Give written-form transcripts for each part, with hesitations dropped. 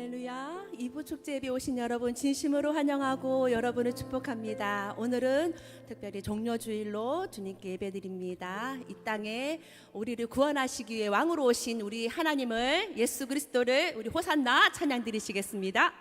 할렐루야. 이부축제 예배 오신 여러분 진심으로 환영하고 여러분을 축복합니다. 오늘은 특별히 종려주일로 주님께 예배드립니다. 이 땅에 우리를 구원하시기 위해 왕으로 오신 우리 하나님을, 예수 그리스도를 우리 호산나 찬양 드리시겠습니다.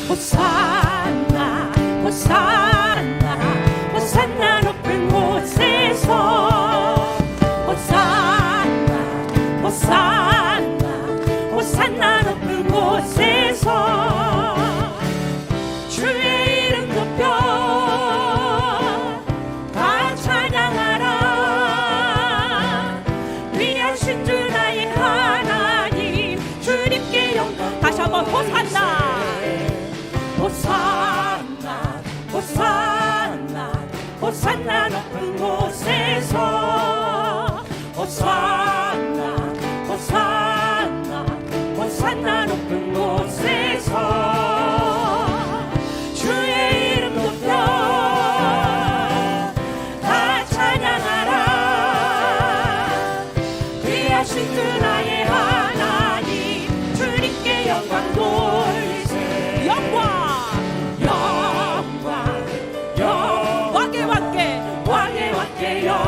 호산나 호산나 호산나 높은 곳에서 호산나 호산나 호산나 높은 곳에서 주의 이름 높여 다 찬양하라. 위하신 주 나의 하나님 주님께 영광. 다시 한번 호산나 호산나 호산나 호산나 높은 곳에서 호산나 호산나 호산나 높은 곳에서 주의 이름 높여 다 찬양하라. 귀하신 주 나의 하나님 주님께 영광 돌리세. 영광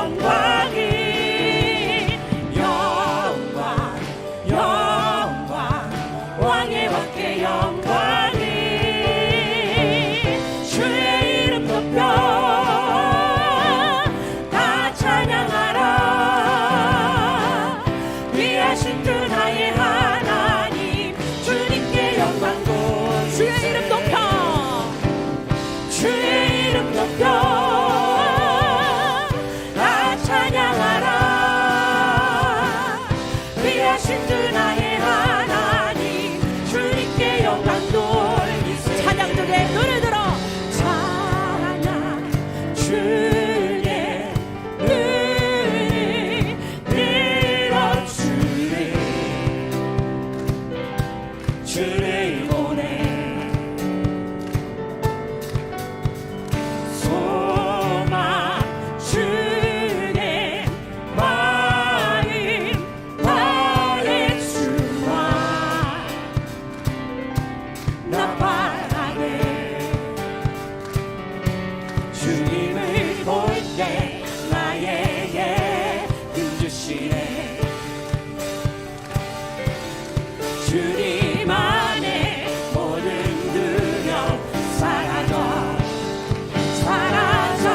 영광이 영광 영광 왕의 왕께 영광이 주의 이름 높여 다 찬양하라. 위하신 주 나의 하나님 주님께 영광 돌리세. 주의 이름 높여 주의 이름 높여 찬양 중에 눈을 들어 찬양 주의 눈을 들어 주를 보내 소망 주의 마음 다해 주와 나 바라네. 주님을 볼 때 나에게 힘주시네. 주님 안에 모든 두려움 사라져 사라져.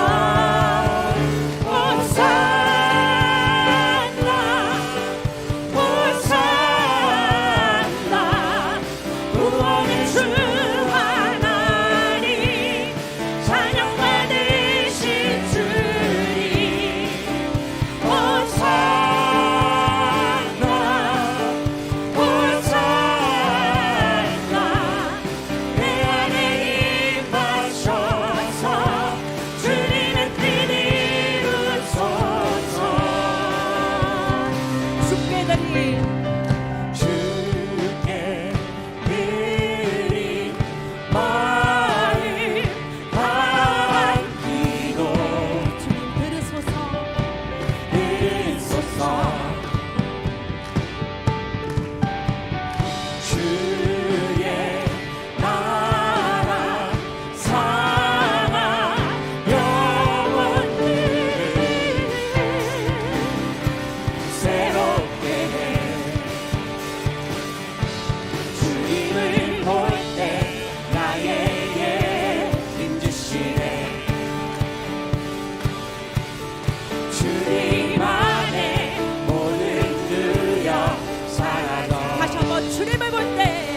호산나 호산나 구원의 주 하나님 찬양받으신 주님. 호산나 호산나 내 안에 임하셔서 주님의 뜻 이루소서. 주께 드린 주께 드린 마음 한 기도 주님 들으소서. 들으소서. 주의 나라 사랑 영원히 새롭게 해. 주님을 볼 때 나에게 힘주시네. 주님 안에 모든 두려움 사라져. 다시 한번 주님을 볼 때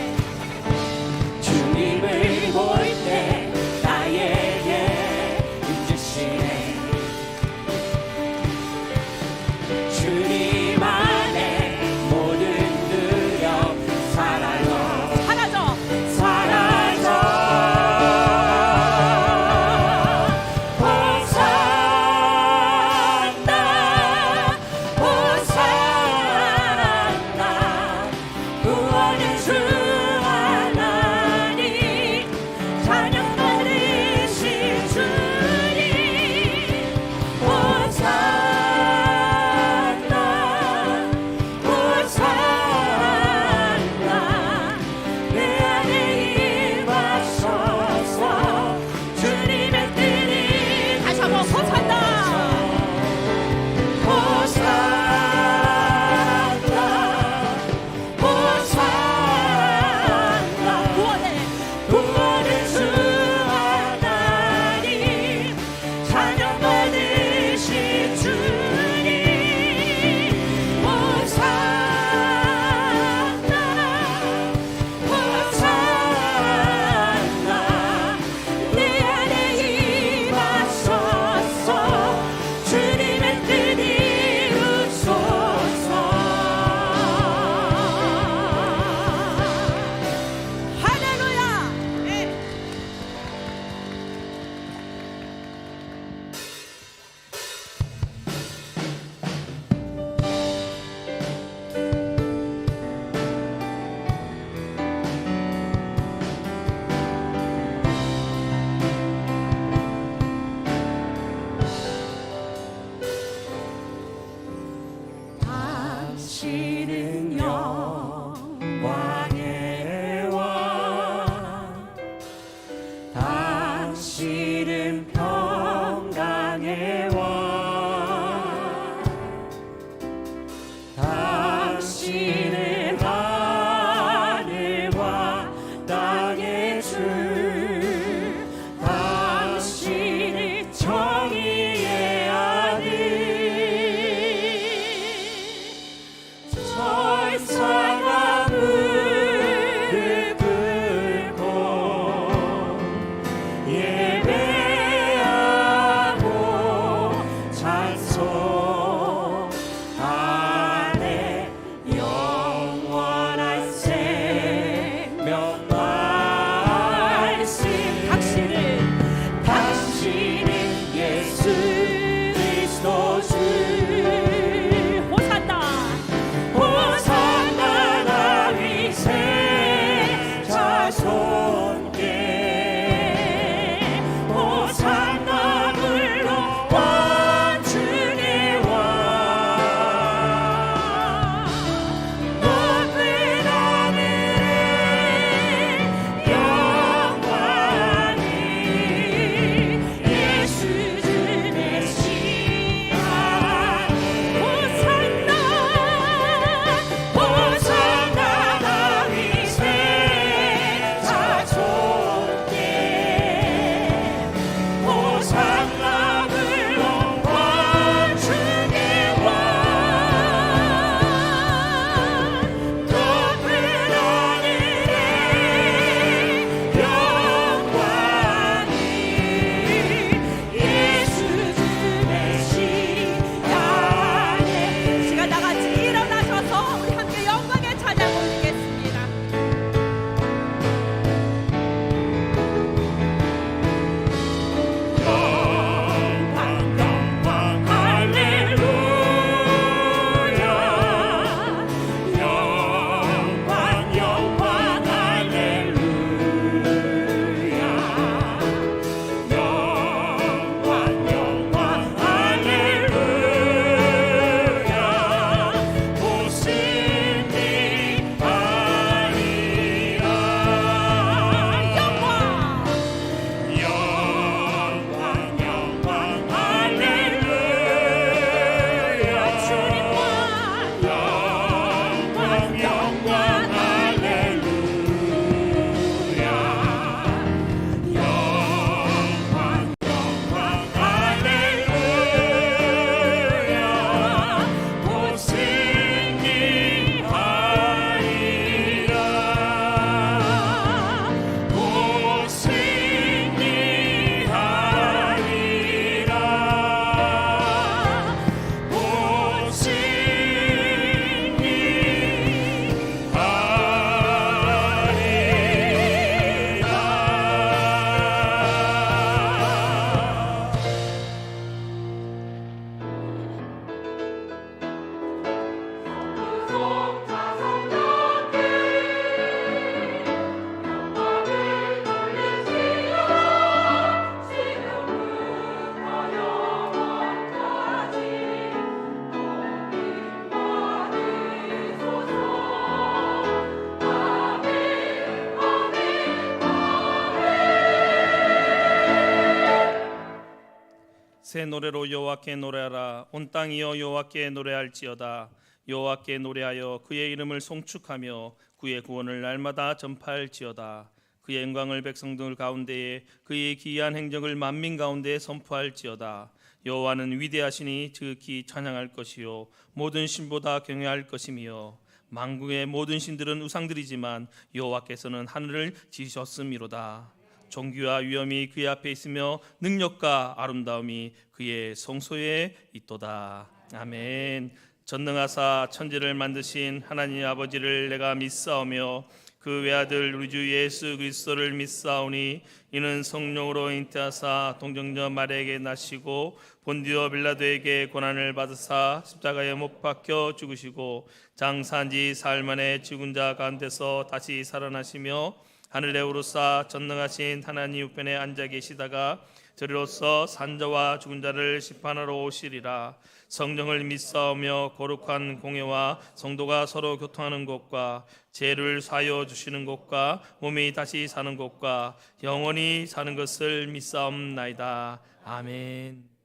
새 노래로 여호와께 노래하라. 온 땅이여 여호와께 노래할지어다. 여호와께 노래하여 그의 이름을 송축하며 그의 구원을 날마다 전파할지어다. 그의 영광을 백성들 가운데에 그의 기이한 행적을 만민 가운데에 선포할지어다. 여호와는 위대하시니 지극히 찬양할 것이요 모든 신보다 경외할 것이며 만국의 모든 신들은 우상들이지만 여호와께서는 하늘을 지으셨음이로다. 존귀와 위엄이 그의 앞에 있으며 능력과 아름다움이 그의 성소에 있도다. 아멘. 전능하사 천지를 만드신 하나님 아버지를 내가 믿사오며 그 외아들 우리 주 예수 그리스도를 믿사오니 이는 성령으로 잉태하사 동정녀 마리아에게 나시고 본디오 빌라도에게 고난을 받으사 십자가에 못 박혀 죽으시고 장사한 지 사흘 만에 죽은 자 가운데서 다시 살아나시며 하늘에 오르사 전능하신 하나님 우편에 앉아 계시다가 저리로서 산자와 죽은 자를 심판하러 오시리라. 성령을 믿사오며 거룩한 공예와 성도가 서로 교통하는 것과 죄를 사하여 주시는 것과 몸이 다시 사는 것과 영원히 사는 것을 믿사옵나이다. 아멘.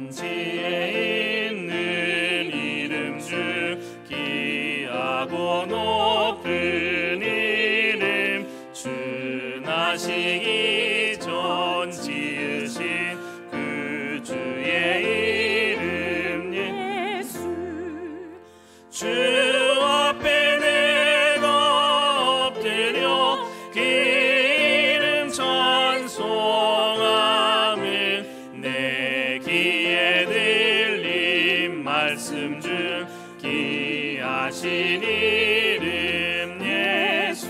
천지에 있는 이름 중 귀하고 높은 이름 주 나시기 전 지으신 그 주의 이름 예수 주 귀하신 이름 예수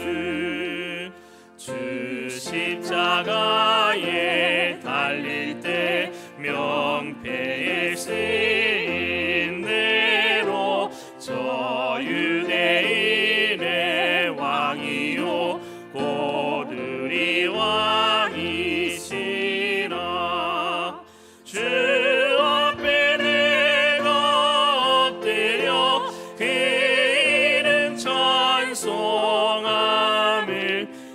주 십자가에 달릴 때 명패에 쓰인 대로 저 유대인의 왕이요 고들이 왕이시라 주 앞에 내가 엎드려 그 이름 찬송함을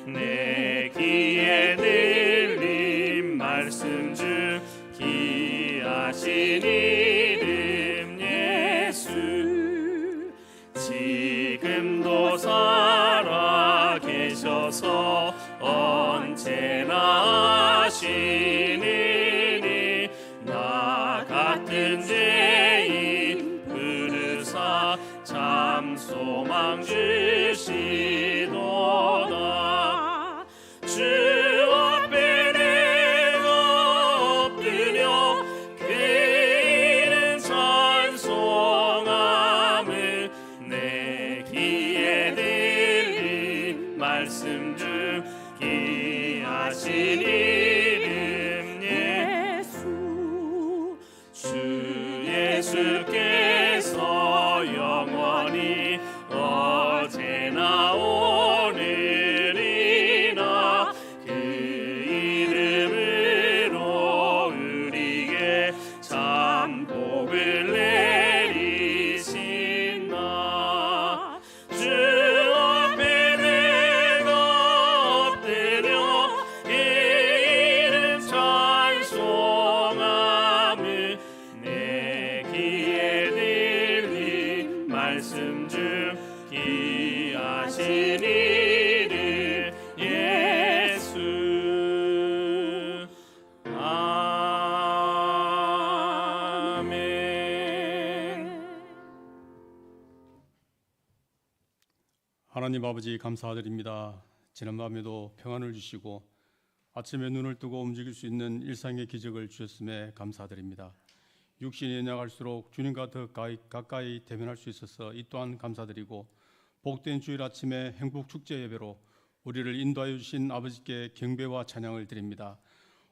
내 귀에 들린 말씀 중 귀하신 이름 예수 지금도 살아 계셔서 언제나 하시느니 나 같은 죄인 부르사 참 소망 주시도다 주 앞에 내가 엎드려 그 이름 찬송함을 내 귀에 들린 말씀 중 귀하신 이름 예수 주 예수께서 영원히 어제나 오늘이나 그 이름으로 우리에게 참 복을 내리신다 주 앞에 내가 엎드려 그 이름 찬송함을 내 귀에 들린 말씀 중 귀하신 이름 예수 아멘. 하나님 아버지 감사드립니다. 지난 밤에도 평안을 주시고 아침에 눈을 뜨고 움직일 수 있는 일상의 기적을 주셨음에 감사드립니다. 육신이 연약할수록 주님과 더 가까이 대면할 수 있어서 이 또한 감사드리고 복된 주일 아침에 행복 축제 예배로 우리를 인도하여 주신 아버지께 경배와 찬양을 드립니다.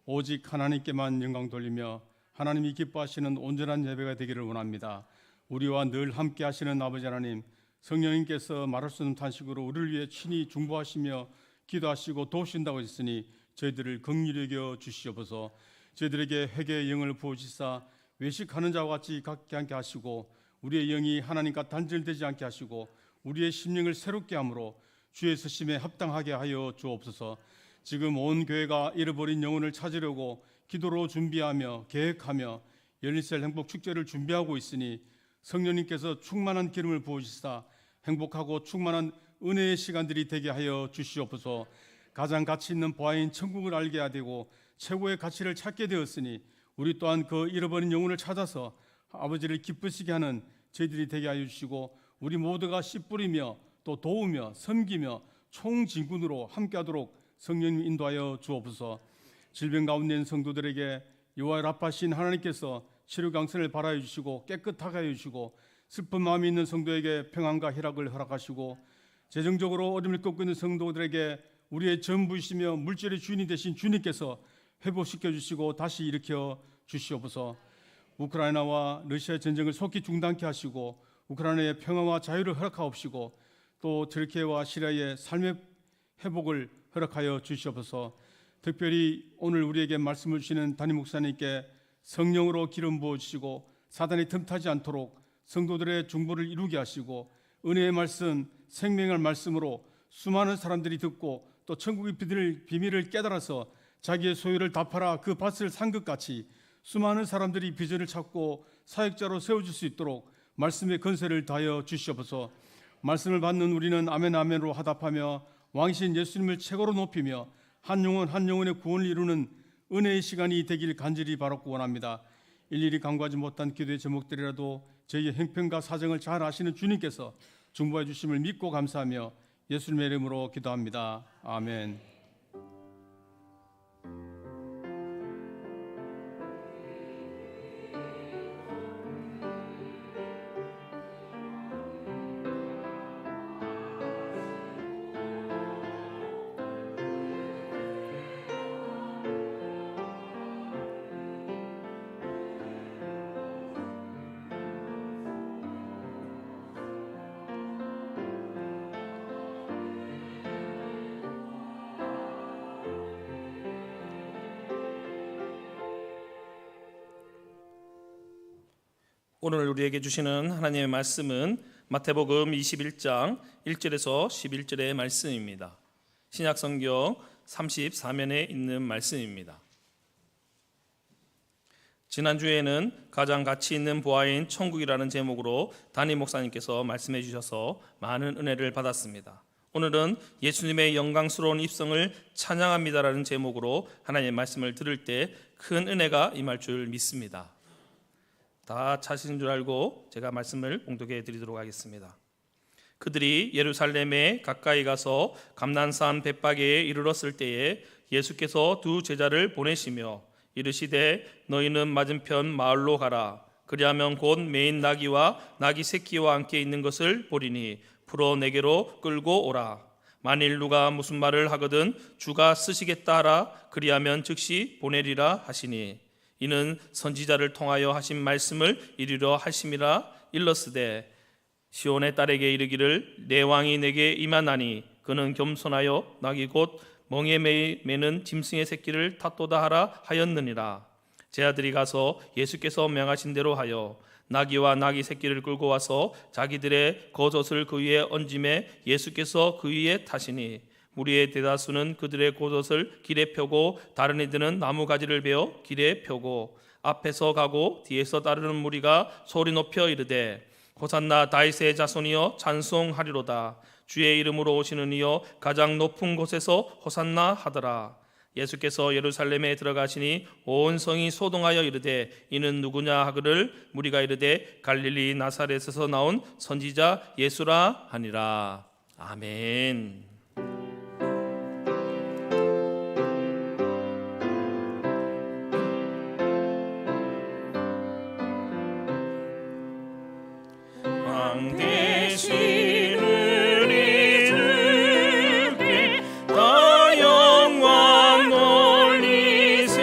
오직 하나님께만 영광 돌리며 하나님이 기뻐하시는 온전한 예배가 되기를 원합니다. 우리와 늘 함께 하시는 아버지 하나님, 성령님께서 말할 수 없는 탄식으로 우리를 위해 친히 중보하시며 기도하시고 도우신다고 했으니 저희들을 긍휼히 여겨 주시옵소서. 저희들에게 회개의 영을 부어주시사 외식하는 자와 같이 갖지 않게 하시고 우리의 영이 하나님과 단절되지 않게 하시고 우리의 심령을 새롭게 함으로 주의 서심에 합당하게 하여 주옵소서. 지금 온 교회가 잃어버린 영혼을 찾으려고 기도로 준비하며 계획하며 열린셀 행복 축제를 준비하고 있으니 성령님께서 충만한 기름을 부으시사 행복하고 충만한 은혜의 시간들이 되게 하여 주시옵소서. 가장 가치 있는 보아인 천국을 알게 하되고 최고의 가치를 찾게 되었으니 우리 또한 그 잃어버린 영혼을 찾아서 아버지를 기쁘시게 하는 저희들이 되게 하여 주시고 우리 모두가 씨 뿌리며 또 도우며 섬기며 총진군으로 함께하도록 성령님 인도하여 주옵소서. 질병 가운데 있는 성도들에게 여호와의 라파신 하나님께서 치료 강선을 발하여 주시고 깨끗하게 하여 주시고 슬픈 마음이 있는 성도에게 평안과 희락을 허락하시고 재정적으로 어려움을 겪고 있는 성도들에게 우리의 전부이시며 물질의 주인이 되신 주님께서 회복시켜 주시고 다시 일으켜 주시옵소서. 우크라이나와 러시아의 전쟁을 속히 중단케 하시고 우크라이나의 평화와 자유를 허락하옵시고 또 터키와 시리아의 삶의 회복을 허락하여 주시옵소서. 특별히 오늘 우리에게 말씀을 주시는 담임 목사님께 성령으로 기름 부어주시고 사단이 틈타지 않도록 성도들의 중보를 이루게 하시고 은혜의 말씀, 생명의 말씀으로 수많은 사람들이 듣고 또 천국의 비밀을 깨달아서 자기의 소유를 다 팔아 그 밭을 산 것 같이 수많은 사람들이 비전을 찾고 사역자로 세워질 수 있도록 말씀의 건세를 다하여 주시옵소서. 말씀을 받는 우리는 아멘 아멘으로 화답하며 왕이신 예수님을 최고로 높이며 한 영혼 한 영혼의 구원을 이루는 은혜의 시간이 되길 간절히 바랐고 원합니다. 일일이 간구하지 못한 기도의 제목들이라도 저희의 형편과 사정을 잘 아시는 주님께서 중보해 주심을 믿고 감사하며 예수님의 이름으로 기도합니다. 아멘. 오늘 우리에게 주시는 하나님의 말씀은 마태복음 21장 1절에서 11절의 말씀입니다. 신약성경 34면에 있는 말씀입니다. 지난주에는 가장 가치 있는 보아인 천국이라는 제목으로 담임 목사님께서 말씀해 주셔서 많은 은혜를 받았습니다. 오늘은 예수님의 영광스러운 입성을 찬양합니다라는 제목으로 하나님의 말씀을 들을 때 큰 은혜가 임할 줄 믿습니다. 다 찾으신 줄 알고 제가 말씀을 봉독해 드리도록 하겠습니다. 그들이 예루살렘에 가까이 가서 감난산 벳바게에 이르렀을 때에 예수께서 두 제자를 보내시며 이르시되 너희는 맞은편 마을로 가라. 그리하면 곧 매인 나귀와 나귀 새끼와 함께 있는 것을 보리니 풀어 내게로 끌고 오라. 만일 누가 무슨 말을 하거든 주가 쓰시겠다 하라. 그리하면 즉시 보내리라 하시니 이는 선지자를 통하여 하신 말씀을 이루려 하심이라. 일렀으되 시온의 딸에게 이르기를 내 왕이 내게 임하나니 그는 겸손하여 나귀 곧 멍에 매는 짐승의 새끼를 탓도다 하라 하였느니라. 제 아들이 가서 예수께서 명하신 대로 하여 나귀와 나귀 새끼를 끌고 와서 자기들의 겉옷을 그 위에 얹음에 예수께서 그 위에 타시니 무리의 대다수는 그들의 겉옷을 길에 펴고 다른 이들은 나무 가지를 베어 길에 펴고 앞에서 가고 뒤에서 따르는 무리가 소리 높여 이르되 호산나 다윗의 자손이여 찬송하리로다. 주의 이름으로 오시는 이여 가장 높은 곳에서 호산나 하더라. 예수께서 예루살렘에 들어가시니 온 성이 소동하여 이르되 이는 누구냐 하거늘 무리가 이르되 갈릴리 나사렛에서 나온 선지자 예수라 하니라. 아멘. 왕 되시는 이 주께 다 영광 돌리세.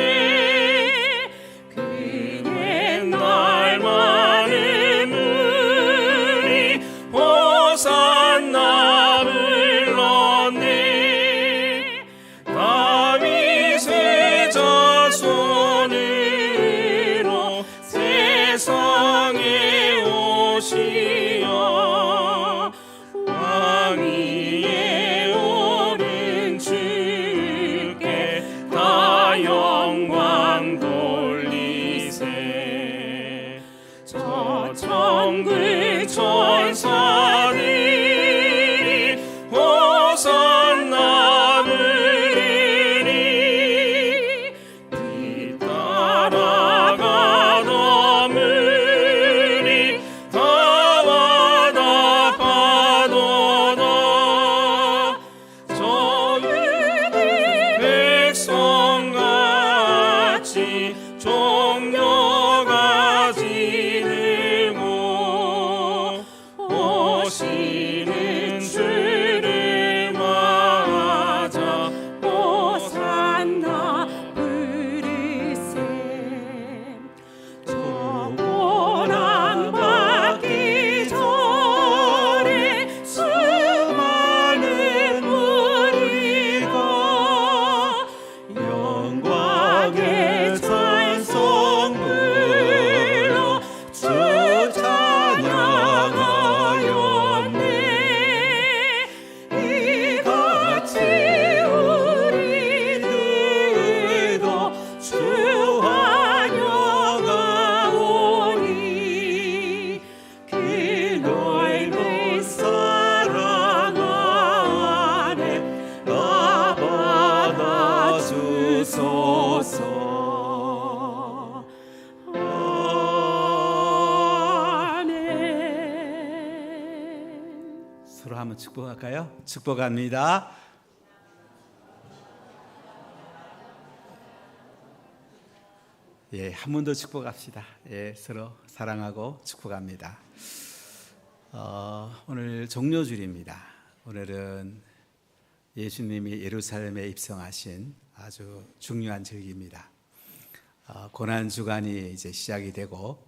그의 날 많은 무리 호산나 불렀네. 다윗의 자손으로 세상에 오시어 왕위에 오른 주께 다 영광 돌리세. 저 천국 천사들이 호산나 부르니 뒤따라가던 무리 다 와답하도다. 저희들 백성같이 종려가지 들고 오시는 주를 맞아 호산나 부르세. 저 고난 받기 전에 수많은 무리가 영광의 찬송 불러 주 찬양하였네. 이같이 우리들도 주 환영하오니 그 넓은 사랑 안에 나 받아주소서. 아멘. 서로 한번 축복할까요? 축복합니다. 예, 한 번 더 축복합시다. 예, 서로 사랑하고 축복합니다. 오늘 종료주일입니다. 오늘은 예수님이 예루살렘에 입성하신 아주 중요한 절기입니다. 고난 주간이 이제 시작이 되고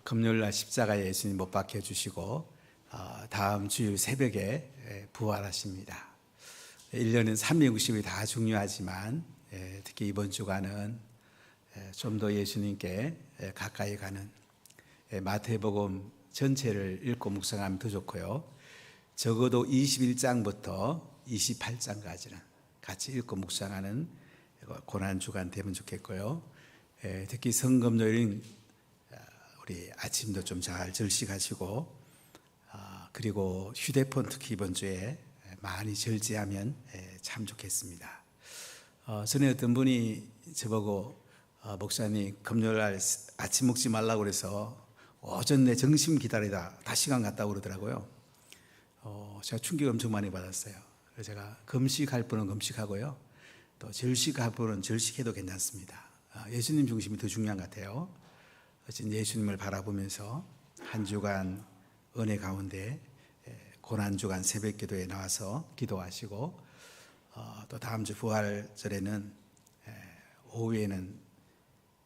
금요일날 십자가에 예수님 못 박혀 주시고 다음 주일 새벽에 부활하십니다. 1년은 360이 다 중요하지만 특히 이번 주간은 좀 더 예수님께 가까이 가는 마태복음 전체를 읽고 묵상하면 더 좋고요. 적어도 21장부터 28장까지는 같이 읽고 묵상하는 고난 주간 되면 좋겠고요. 특히 성금요일인 우리 아침도 좀 잘 절식하시고, 그리고 휴대폰 특히 이번 주에 많이 절제하면 참 좋겠습니다. 전에 어떤 분이 저보고 목사님 금요일 날 아침 먹지 말라고 그래서 오전 내 점심 기다리다 다 시간 갔다고 그러더라고요. 제가 충격 엄청 많이 받았어요. 그래서 제가 금식할 분은 금식하고요, 또 절식할 분은 절식해도 괜찮습니다. 예수님 중심이 더 중요한 것 같아요. 어쨌든 예수님을 바라보면서 한 주간 은혜 가운데 고난 주간 새벽 기도에 나와서 기도하시고, 또 다음 주 부활절에는 오후에는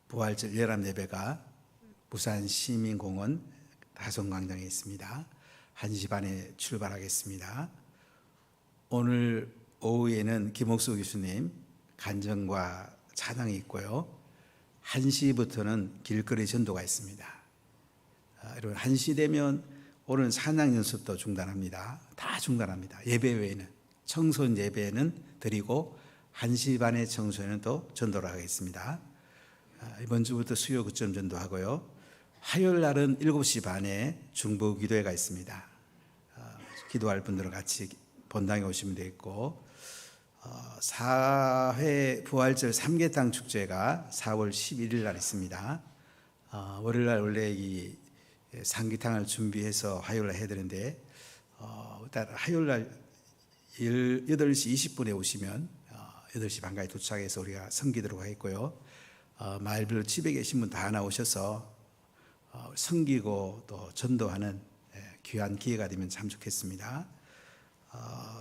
부활절 열람 예배가 부산 시민공원 다성광장에 있습니다. 1시 반에 출발하겠습니다. 오늘 오후에는 김옥수 교수님 간증과 찬양이 있고요, 1시부터는 길거리 전도가 있습니다. 여러분 1시 되면 오늘 찬양 연습도 중단합니다. 다 중단합니다. 예배 외에는, 청소년 예배는 드리고 1시 반에 청소년은 또 전도를 하겠습니다. 이번 주부터 수요 거점 전도하고요, 화요일 날은 7시 반에 중보 기도회가 있습니다. 기도할 분들은 같이 본당에 오시면 되겠고, 4회 부활절 삼계탕 축제가 4월 11일 날 있습니다. 월요일 날 원래 이 삼계탕을 준비해서 화요일 날 해야 되는데, 일단 화요일 날 8시 20분에 오시면 8시 반까지 도착해서 우리가 섬기도록 하겠고요. 마을별로 집에 계신 분 다 나오셔서 섬기고 또 전도하는 귀한 기회가 되면 참 좋겠습니다.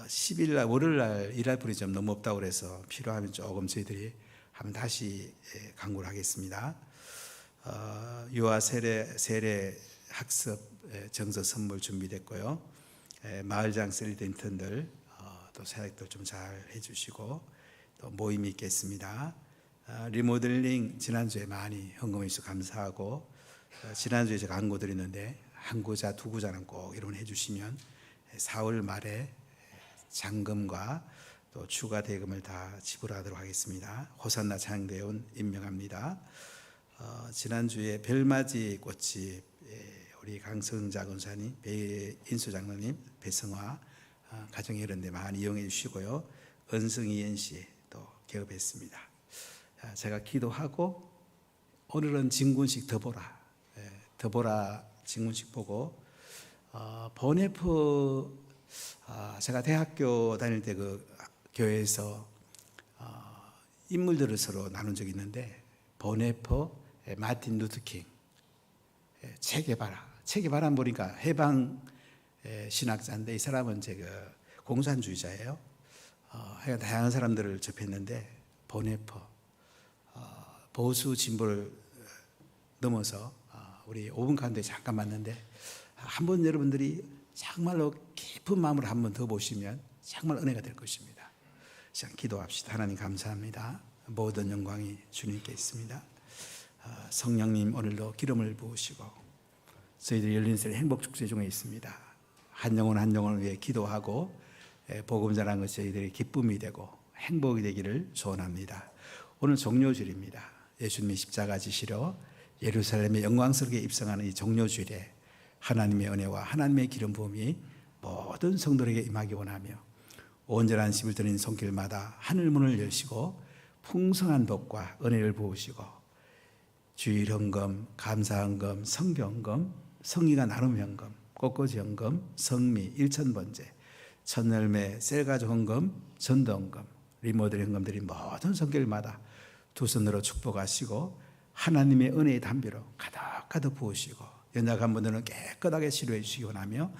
10일 날 월요일 날 일할 분이 좀 너무 없다고 그래서 필요하면 조금 저희들이 한번 다시 강구를 하겠습니다. 유아 세례 학습 정서 선물 준비됐고요. 마을장 셀리드 인턴들 또 사역들 좀 잘 해주시고, 또 모임이 있겠습니다. 리모델링 지난주에 많이 헌금해 주셔서 감사하고, 지난주에 제가 광고 드렸는데 한 구자 두 구자는 꼭 이런 해주시면 4월 말에 잔금과 또 추가 대금을 다 지불하도록 하겠습니다. 호산나 창대원 임명합니다. 지난주에 별맞이 꽃집 우리 강성자 권사님, 배인수 장로님, 배성화 가정에 이런 데 많이 이용해 주시고요. 은성이연 씨 또 개업했습니다. 제가 기도하고 오늘은 진군식 더보라 진군식 보고, 보네프 제가 대학교 다닐 때 그 교회에서 인물들을 서로 나눈 적이 있는데, 보네프, 마틴 루터킹, 체게바라 보니까 해방 신학자인데 이 사람은 제가 공산주의자예요. 다양한 사람들을 접했는데 보네프 보수 진보를 넘어서 우리 5분 가운데 잠깐 만났는데, 한번 여러분들이 정말로 깊은 마음으로 한번 더 보시면 정말 은혜가 될 것입니다. 자, 기도합시다. 하나님 감사합니다. 모든 영광이 주님께 있습니다. 성령님 오늘도 기름을 부으시고, 저희들이 열린셀 행복축제 중에 있습니다. 한 영혼 한 영혼을 위해 기도하고 복음 전하는 것이 저희들의 기쁨이 되고 행복이 되기를 소원합니다. 오늘 종료주일입니다. 예수님이 십자가 지시러 예루살렘에 영광스럽게 입성하는 이 종료주일에 하나님의 은혜와 하나님의 기름 부음이 모든 성도에게 임하기 원하며, 온전한 심을 드리는 손길마다 하늘 문을 여시고 풍성한 복과 은혜를 부으시고, 주일 헌금, 감사 헌금, 성교 헌금, 성의가 나눔 헌금, 꽃꽂이 헌금, 성미, 일천번제, 첫열매, 셀가족 헌금, 전도 헌금, 리모델 헌금들이 모든 손길마다 두 손으로 축복하시고 하나님의 은혜의 담비로 가득가득 부으시고, 연약한 분들은 깨끗하게 치료해 주시기 원하며,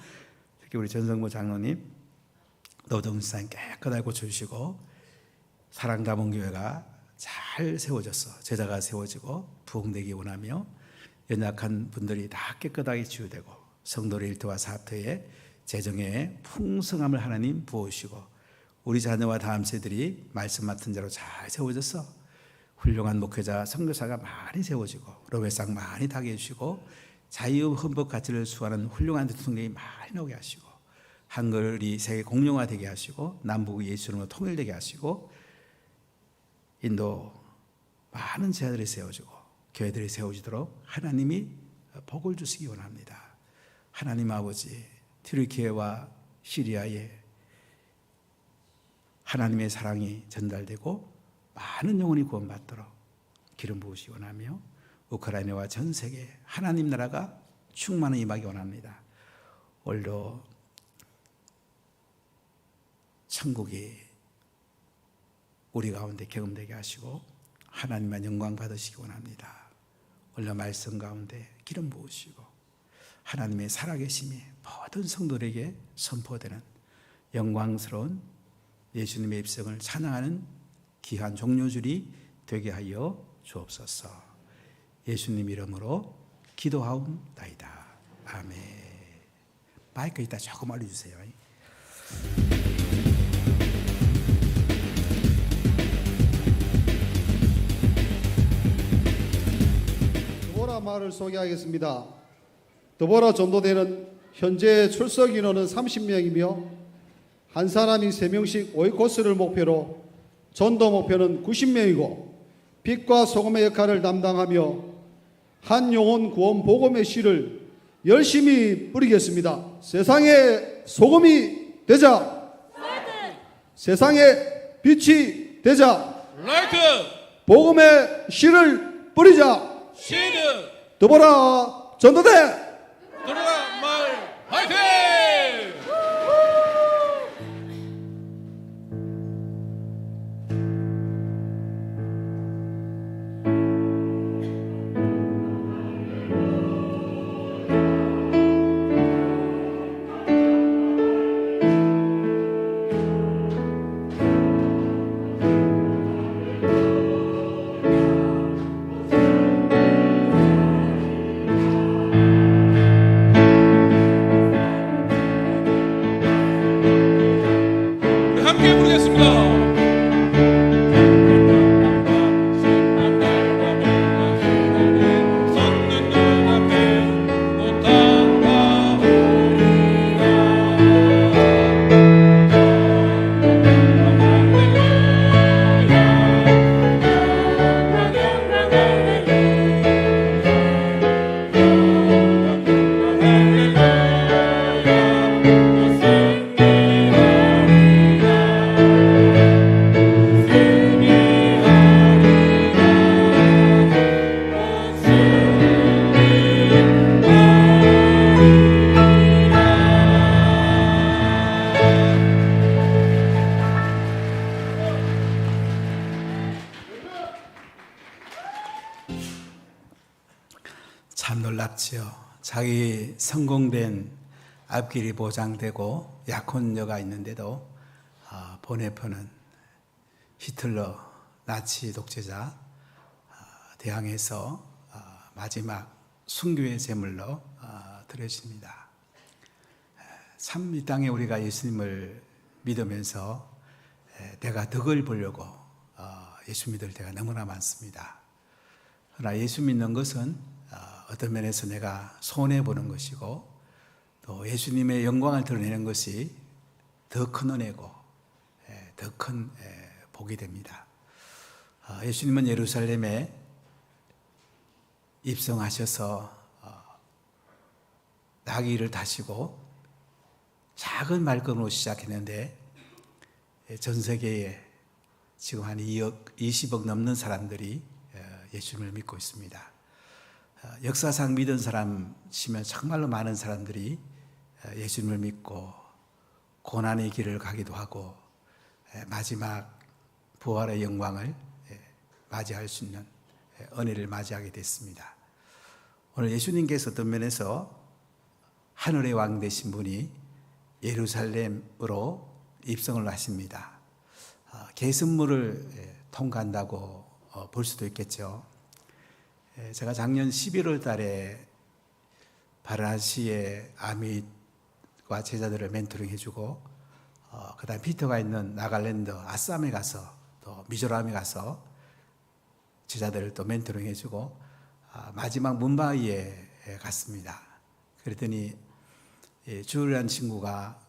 특히 우리 전성모 장로님 노동시장 깨끗하게 고쳐주시고, 사랑다문교회가 잘 세워져서 제자가 세워지고 부흥되기 원하며, 연약한 분들이 다 깨끗하게 치유되고 성도의 일터와 사업터에 재정에 풍성함을 하나님 부으시고, 우리 자녀와 다음 세들이 말씀 맡은 자로 잘 세워져서 훌륭한 목회자 선교사가 많이 세워지고 로베상 많이 타게 해주시고, 자유 헌법 가치를 수호하는 훌륭한 대통령이 많이 나오게 하시고, 한글이 세계 공용화되게 하시고, 남북이 예수님으로 통일되게 하시고, 인도 많은 제자들이 세워지고 교회들이 세워지도록 하나님이 복을 주시기 원합니다. 하나님 아버지, 튀르키예와 시리아에 하나님의 사랑이 전달되고 많은 영혼이 구원받도록 기름 부으시기 원하며, 우크라이나와 전 세계 하나님 나라가 충만히 임하기 원합니다. 오늘도 천국이 우리 가운데 경험되게 하시고 하나님만 영광 받으시기 원합니다. 오늘 말씀 가운데 기름 부으시고 하나님의 살아계심이 모든 성도들에게 선포되는 영광스러운 예수님의 입성을 찬양하는 귀한 종료줄이 되게 하여 주옵소서. 예수님 이름으로 기도하옵나이다. 아멘. 마이크 이따 조금 알려주세요. 드보라 말을 소개하겠습니다. 드보라 전도대는 현재 출석 인원은 30명이며 한 사람이 3명씩 오이코스를 목표로 전도 목표는 90명이고 빛과 소금의 역할을 담당하며 한 영혼 구원 복음의 씨를 열심히 뿌리겠습니다. 세상에 소금이 되자. 세상에 빛이 되자. 복음의 씨를 뿌리자. 드보라 전도대 드보라 마을 화이팅! 함께 부르겠습니다. 참 놀랍지요. 자기 성공된 앞길이 보장되고 약혼녀가 있는데도 번외편은 히틀러 나치 독재자 대항해서 마지막 순교의 제물로 드려집니다. 참 이 땅에 우리가 예수님을 믿으면서 내가 덕을 보려고 예수 믿을 때가 너무나 많습니다. 그러나 예수 믿는 것은 어떤 면에서 내가 손해보는 것이고 또 예수님의 영광을 드러내는 것이 더 큰 은혜고 더 큰 복이 됩니다. 예수님은 예루살렘에 입성하셔서 나귀를 타시고 작은 말끔으로 시작했는데 전 세계에 지금 한 2억, 20억 넘는 사람들이 예수님을 믿고 있습니다. 역사상 믿은 사람 치면 정말로 많은 사람들이 예수님을 믿고 고난의 길을 가기도 하고 마지막 부활의 영광을 맞이할 수 있는 은혜를 맞이하게 됐습니다. 오늘 예수님께서 어떤 면에서 하늘의 왕 되신 분이 예루살렘으로 입성을 하십니다. 계승물을 통과한다고 볼 수도 있겠죠. 제가 작년 11월 달에 바라시의 아밋과 제자들을 멘토링 해주고 그 다음 피터가 있는 나갈랜드 아쌈에 가서 또 미조람에 가서 제자들을 또 멘토링 해주고 마지막 문바이에 갔습니다. 그랬더니 주일이라는 친구가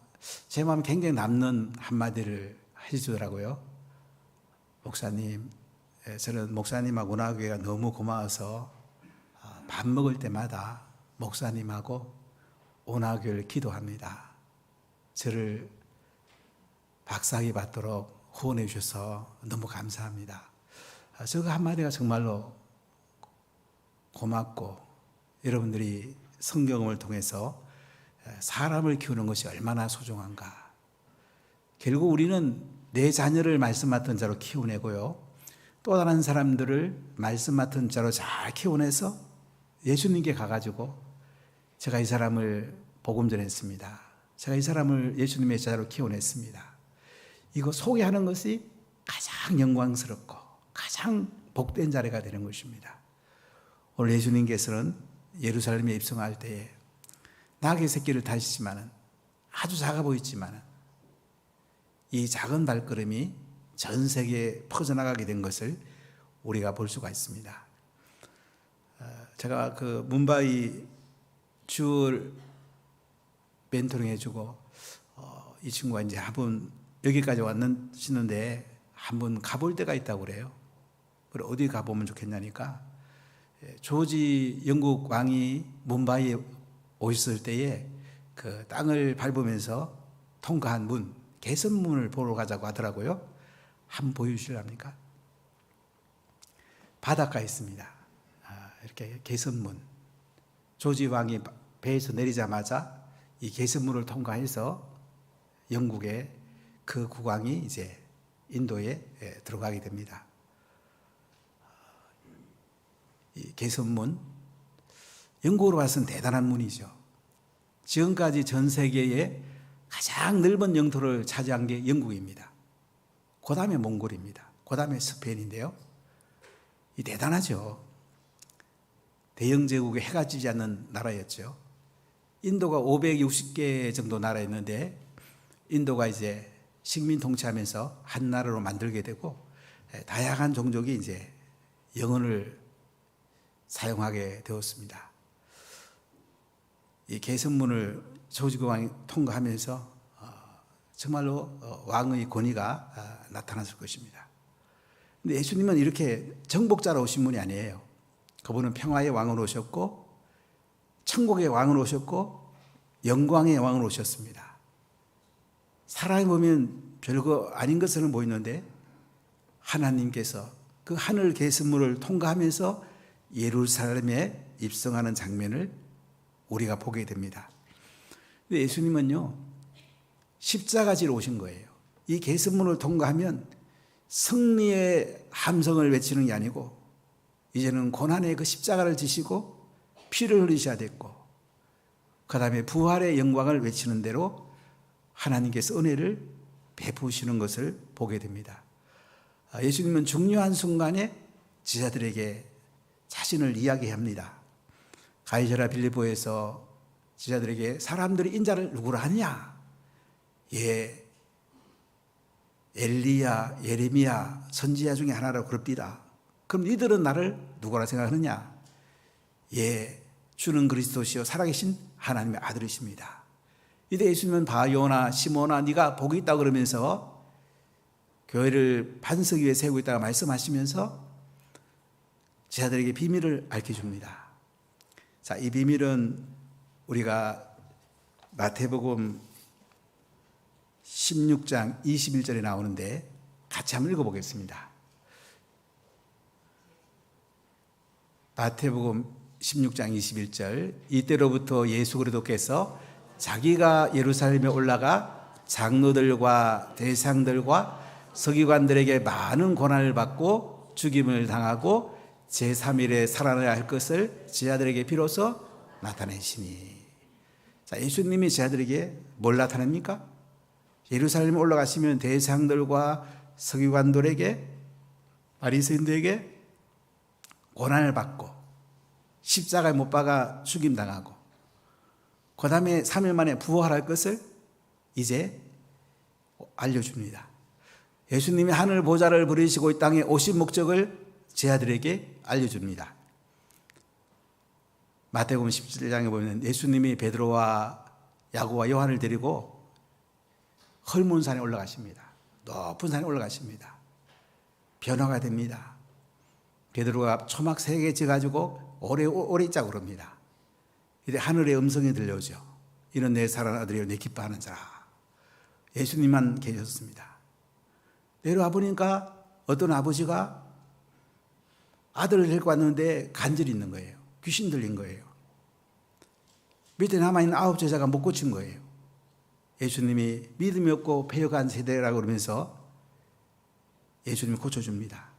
제 마음에 굉장히 남는 한마디를 해주더라고요. 목사님, 저는 목사님하고 운하교회가 너무 고마워서 밥 먹을 때마다 목사님하고 운하교회를 기도합니다. 저를 박사학위 받도록 후원해 주셔서 너무 감사합니다. 저거 한마디가 정말로 고맙고, 여러분들이 성경을 통해서 사람을 키우는 것이 얼마나 소중한가. 결국 우리는 내 자녀를 말씀 맡은 자로 키워내고요, 또 다른 사람들을 말씀 맡은 자로 잘 키워내서 예수님께 가가지고 제가 이 사람을 복음 전했습니다. 제가 이 사람을 예수님의 자로 키워냈습니다. 이거 소개하는 것이 가장 영광스럽고 가장 복된 자리가 되는 것입니다. 오늘 예수님께서는 예루살렘에 입성할 때에 나귀 새끼를 타시지만은, 아주 작아 보이지만은 이 작은 발걸음이 전 세계에 퍼져나가게 된 것을 우리가 볼 수가 있습니다. 제가 그 문바이 주를 멘토링 해주고 이 친구가 이제 한번 여기까지 왔는데 한번 가볼 데가 있다고 그래요. 그래 어디 가보면 좋겠냐니까, 조지 영국 왕이 문바이에 오셨을 때에 그 땅을 밟으면서 통과한 문, 개선문을 보러 가자고 하더라고요. 한번 보여주실랍니까? 바닷가에 있습니다. 이렇게 개선문. 조지 왕이 배에서 내리자마자 이 개선문을 통과해서 영국의 그 국왕이 이제 인도에 들어가게 됩니다. 이 개선문, 영국으로 봐서는 대단한 문이죠. 지금까지 전 세계에 가장 넓은 영토를 차지한 게 영국입니다. 그 다음에 몽골입니다. 그 다음에 스페인인데요. 이 대단하죠. 대영 제국에 해가 지지 않는 나라였죠. 인도가 560개 정도 나라였는데 인도가 이제 식민 통치하면서 한 나라로 만들게 되고 다양한 종족이 이제 영어를 사용하게 되었습니다. 이 개선문을 조지 왕이 통과하면서 정말로 왕의 권위가 나타났을 것입니다. 근데 예수님은 이렇게 정복자로 오신 분이 아니에요. 그분은 평화의 왕으로 오셨고, 천국의 왕으로 오셨고, 영광의 왕으로 오셨습니다. 사람이 보면 별거 아닌 것처럼 보이는데 하나님께서 그 하늘 개선문을 통과하면서 예루살렘에 입성하는 장면을 우리가 보게 됩니다. 근데 예수님은요, 십자가지로 오신 거예요. 이 개선문을 통과하면 승리의 함성을 외치는 게 아니고 이제는 고난의 그 십자가를 지시고 피를 흘리셔야 됐고, 그 다음에 부활의 영광을 외치는 대로 하나님께서 은혜를 베푸시는 것을 보게 됩니다. 예수님은 중요한 순간에 제자들에게 자신을 이야기합니다. 가이사랴 빌립보에서 제자들에게 사람들이 인자를 누구라 하느냐? 예, 엘리야, 예레미야, 선지자 중에 하나라고 그럽니다. 그럼 니들은 나를 누구라 생각하느냐? 예, 주는 그리스도시요 살아계신 하나님의 아들이십니다. 이때 예수님은 바요나 시몬아 네가 복이 있다 그러면서 교회를 반석 위에 세우고 있다가 말씀하시면서 제자들에게 비밀을 알려줍니다. 자, 이 비밀은 우리가 마태복음 16장 21절에 나오는데 같이 한번 읽어보겠습니다. 마태복음 16장 21절, 이때로부터 예수 그리스도께서 자기가 예루살렘에 올라가 장로들과 대상들과 서기관들에게 많은 고난을 받고 죽임을 당하고 제3일에 살아나야 할 것을 제자들에게 비로소 나타내시니. 자, 예수님이 제자들에게 뭘 나타냅니까? 예루살렘에 올라가시면 대상들과 서기관들에게, 바리새인들에게 고난을 받고 십자가에 못 박아 죽임당하고 그 다음에 3일 만에 부활할 것을 이제 알려줍니다. 예수님이 하늘 보좌를 부리시고 이 땅에 오신 목적을 제자들에게 알려줍니다. 마태복음 17장에 보면 예수님이 베드로와 야고보와 요한을 데리고 헐몬산에 올라가십니다. 높은 산에 올라가십니다. 변화가 됩니다. 베드로가 초막 3개 져가지고 오래 있자고 그럽니다. 이때 하늘의 음성이 들려오죠. 이는 내 사랑하는 아들이요 내 기뻐하는 자라. 예수님만 계셨습니다. 내려와 보니까 어떤 아버지가 아들을 데리고 왔는데 간절히 있는 거예요. 귀신 들린 거예요. 밑에 남아있는 9 제자가 못 고친 거예요. 예수님이 믿음이 없고 패역한 세대라고 그러면서 예수님이 고쳐줍니다.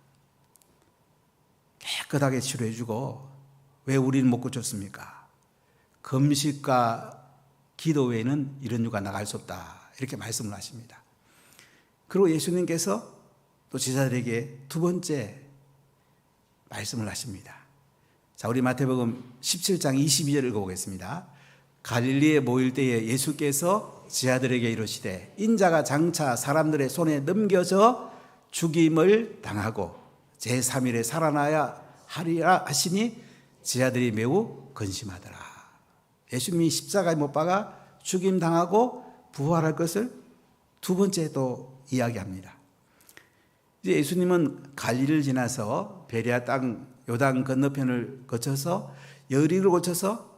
깨끗하게 치료해주고 왜 우리는 못 고쳤습니까? 금식과 기도 외에는 이런 유가 나갈 수 없다. 이렇게 말씀을 하십니다. 그리고 예수님께서 또 제자들에게 2번째 말씀을 하십니다. 자, 우리 마태복음 17장 22절 읽어보겠습니다. 갈릴리에 모일 때에 예수께서 제자들에게 이르시되 인자가 장차 사람들의 손에 넘겨져 죽임을 당하고 제3일에 살아나야 하리라 하시니 제자들이 매우 근심하더라. 예수님이 십자가에 못 박아 죽임 당하고 부활할 것을 2번째 또 이야기합니다. 이제 예수님은 갈릴리를 지나서 베레아 땅 요단 건너편을 거쳐서 여리고를 거쳐서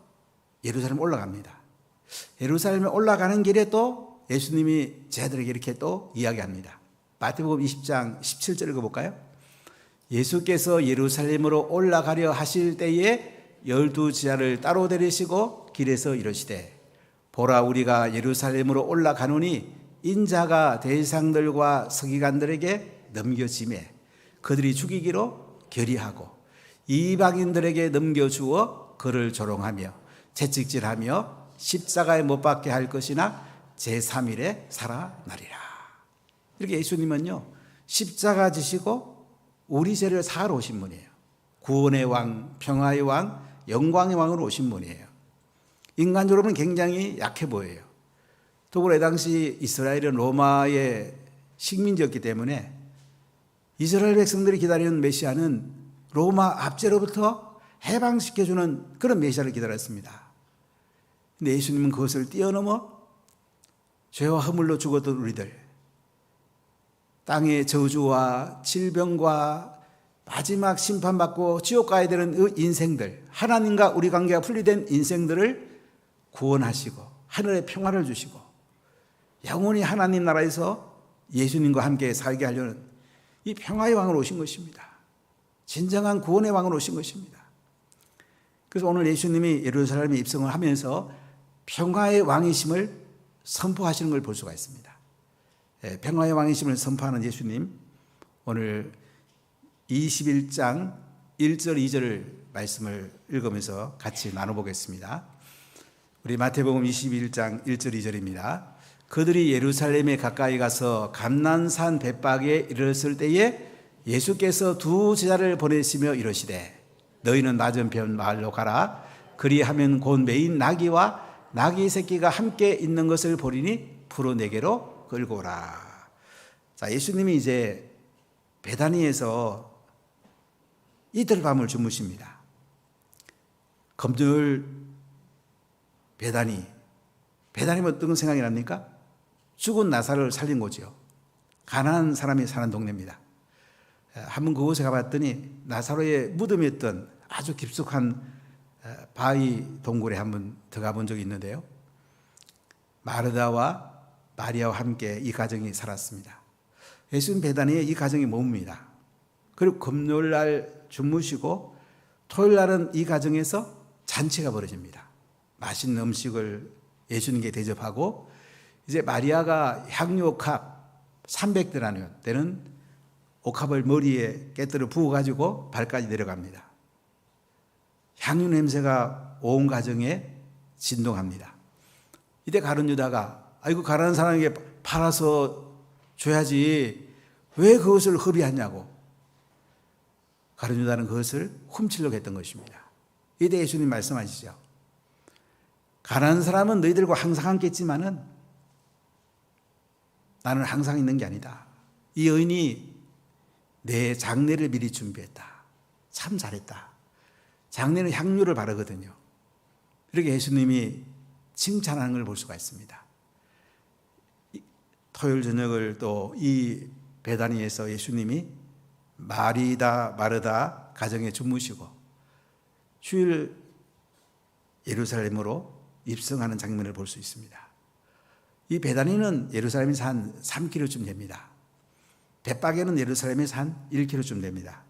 예루살렘 올라갑니다. 예루살렘에 올라가는 길에 또 예수님이 제자들에게 이렇게 또 이야기합니다. 마태복음 20장 17절 읽어볼까요? 예수께서 예루살렘으로 올라가려 하실 때에 12 제자를 따로 데리시고 길에서 이르시되 보라 우리가 예루살렘으로 올라가노니 인자가 대상들과 서기관들에게 넘겨지매 그들이 죽이기로 결의하고 이방인들에게 넘겨주어 그를 조롱하며 채찍질하며 십자가에 못 박게 할 것이나 제3일에 살아나리라. 이렇게 예수님은요 십자가 지시고 우리 죄를 사하러 오신 분이에요. 구원의 왕, 평화의 왕, 영광의 왕으로 오신 분이에요. 인간적으로는 굉장히 약해 보여요. 더불어 당시 이스라엘은 로마의 식민지였기 때문에 이스라엘 백성들이 기다리는 메시아는 로마 압제로부터 해방시켜주는 그런 메시아를 기다렸습니다. 근데 예수님은 그것을 뛰어넘어 죄와 허물로 죽었던 우리들, 땅의 저주와 질병과 마지막 심판받고 지옥 가야 되는 그 인생들, 하나님과 우리 관계가 분리된 인생들을 구원하시고 하늘의 평화를 주시고 영원히 하나님 나라에서 예수님과 함께 살게 하려는 이 평화의 왕으로 오신 것입니다. 진정한 구원의 왕으로 오신 것입니다. 그래서 오늘 예수님이 예루살렘에 입성을 하면서 평화의 왕이심을 선포하시는 걸 볼 수가 있습니다. 평화의 왕이심을 선포하는 예수님, 오늘 21장 1절 2절 말씀을 읽으면서 같이 나눠보겠습니다. 우리 마태복음 21장 1절 2절입니다. 그들이 예루살렘에 가까이 가서 감난산 벳박에 이르렀을 때에 예수께서 2 제자를 보내시며 이르시되 너희는 맞은편 마을로 가라. 그리하면 곧 매인 나귀와 나귀 새끼가 함께 있는 것을 보리니 풀어내게로 끌고 오라. 자, 예수님이 이제 베다니에서 이틀 밤을 주무십니다. 금요일 베다니면 어떤 생각이 납니까? 죽은 나사로를 살린 곳이요. 가난한 사람이 사는 동네입니다. 한번 그곳에 가봤더니 나사로의 무덤이었던 아주 깊숙한 바위 동굴에 한번 들어가 본 적이 있는데요. 마르다와 마리아와 함께 이 가정이 살았습니다. 예수님 베다니에 이 가정이 머뭅니다. 그리고 금요일 날 주무시고 토요일 날은 이 가정에서 잔치가 벌어집니다. 맛있는 음식을 예수님께 대접하고 이제 마리아가 향유옥합 300데나리온 되는 옥합을 머리에 깨뜨려 부어가지고 발까지 내려갑니다. 향유 냄새가 온 가정에 진동합니다. 이때 가룟 유다가 아이고 가난한 사람에게 팔아서 줘야지 왜 그것을 허비하냐고 가룟 유다는 그것을 훔치려고 했던 것입니다. 이때 예수님 말씀하시죠. 가난한 사람은 너희들과 항상 함께 있지만은 나는 항상 있는 게 아니다. 이 여인이 내 장례를 미리 준비했다. 참 잘했다. 장례는 향유를 바르거든요. 이렇게 예수님이 칭찬하는 걸 볼 수가 있습니다. 토요일 저녁을 또 이 베다니에서 예수님이 마리다 마르다 가정에 주무시고 주일 예루살렘으로 입성하는 장면을 볼 수 있습니다. 이 베다니는 예루살렘에서 한 3km쯤 됩니다. 벳박에는 예루살렘에서 한 1km쯤 됩니다.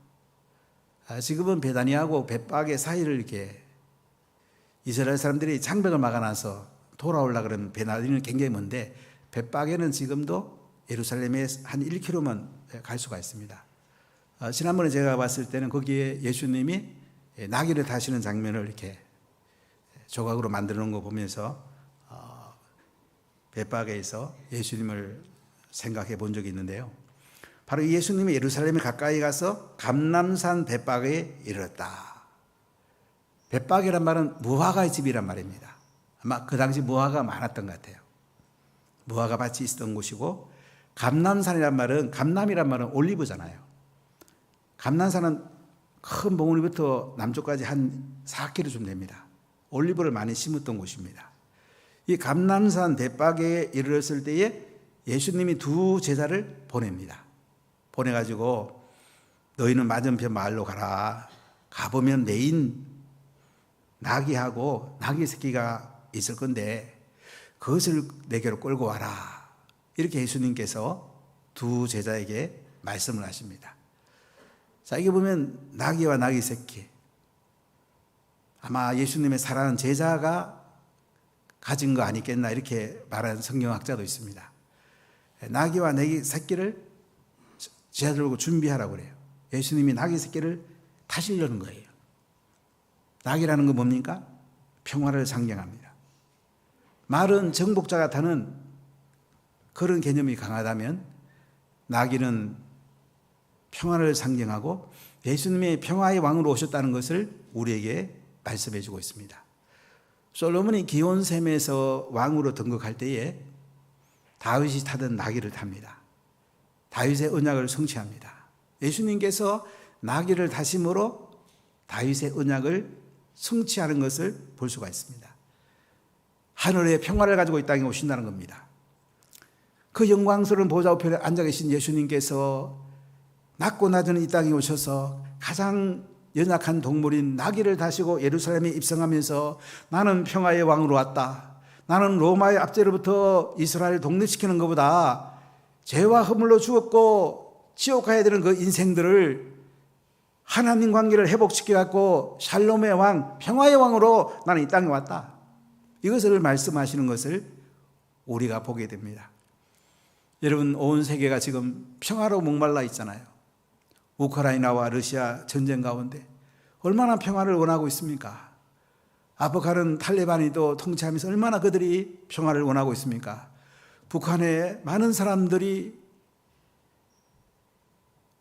지금은 베다니하고 벳박의 사이를 이렇게 이스라엘 사람들이 장벽을 막아놔서 돌아오려고 그러는 베다니는 굉장히 먼데 벳박에는 지금도 예루살렘에 한 1km만 갈 수가 있습니다. 지난번에 제가 봤을 때는 거기에 예수님이 나귀를 타시는 장면을 이렇게 조각으로 만들어 놓은 거 보면서 벳박에서 예수님을 생각해 본 적이 있는데요. 바로 예수님이 예루살렘에 가까이 가서 감람산 벳박에 이르렀다. 벳박이란 말은 무화과의 집이란 말입니다. 아마 그 당시 무화과가 많았던 것 같아요. 무화과 밭이 있었던 곳이고, 감람산이란 말은, 감람이란 말은 올리브잖아요. 감람산은 큰 봉우리부터 남쪽까지 한 4km쯤 됩니다. 올리브를 많이 심었던 곳입니다. 이 감람산 벳박에 이르렀을 때에 예수님이 두 제자를 보냅니다. 보내가지고 너희는 맞은편 마을로 가라. 가보면 메인 나귀하고 나귀 새끼가 있을 건데 그것을 내게로 끌고 와라. 이렇게 예수님께서 두 제자에게 말씀을 하십니다. 자, 이게 보면 나귀와 나귀 새끼, 아마 예수님의 사랑하는 제자가 가진 거 아니겠나 이렇게 말하는 성경학자도 있습니다. 나귀와 나귀 새끼를 제자들고 준비하라고 그래요. 예수님이 나귀 새끼를 타시려는 거예요. 나귀라는 건 뭡니까? 평화를 상징합니다. 말은 정복자가 타는 그런 개념이 강하다면 나귀는 평화를 상징하고 예수님의 평화의 왕으로 오셨다는 것을 우리에게 말씀해 주고 있습니다. 솔로몬이 기온샘에서 왕으로 등극할 때에 다윗이 타던 나귀를 탑니다. 다윗의 언약을 성취합니다. 예수님께서 나귀를 타심으로 다윗의 언약을 성취하는 것을 볼 수가 있습니다. 하늘의 평화를 가지고 이 땅에 오신다는 겁니다. 그 영광스러운 보좌 우편에 앉아 계신 예수님께서 낮고 낮은 이 땅에 오셔서 가장 연약한 동물인 나귀를 다시고 예루살렘에 입성하면서 나는 평화의 왕으로 왔다. 나는 로마의 압제로부터 이스라엘을 독립시키는 것보다 죄와 허물로 죽었고 지옥 가야 되는 그 인생들을 하나님 관계를 회복시켜갖고 샬롬의 왕, 평화의 왕으로 나는 이 땅에 왔다. 이것을 말씀하시는 것을 우리가 보게 됩니다. 여러분, 온 세계가 지금 평화로 목말라 있잖아요. 우크라이나와 러시아 전쟁 가운데 얼마나 평화를 원하고 있습니까? 아프간은 탈레반이 또 통치하면서 얼마나 그들이 평화를 원하고 있습니까? 북한에 많은 사람들이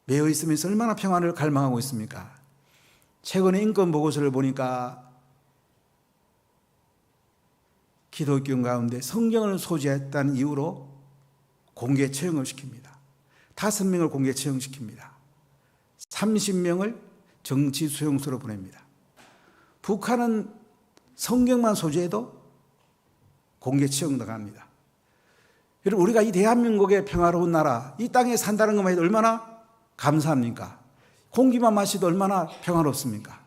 매여 있으면서 얼마나 평화를 갈망하고 있습니까? 최근에 인권 보고서를 보니까 기독교 가운데 성경을 소지했다는 이유로 공개 처형을 시킵니다. 5명을 공개 처형시킵니다. 30명을 정치 수용소로 보냅니다. 북한은 성경만 소지해도 공개 처형 당합니다. 여러분, 우리가 이 대한민국의 평화로운 나라, 이 땅에 산다는 것만 해도 얼마나 감사합니까? 공기만 마셔도 얼마나 평화롭습니까?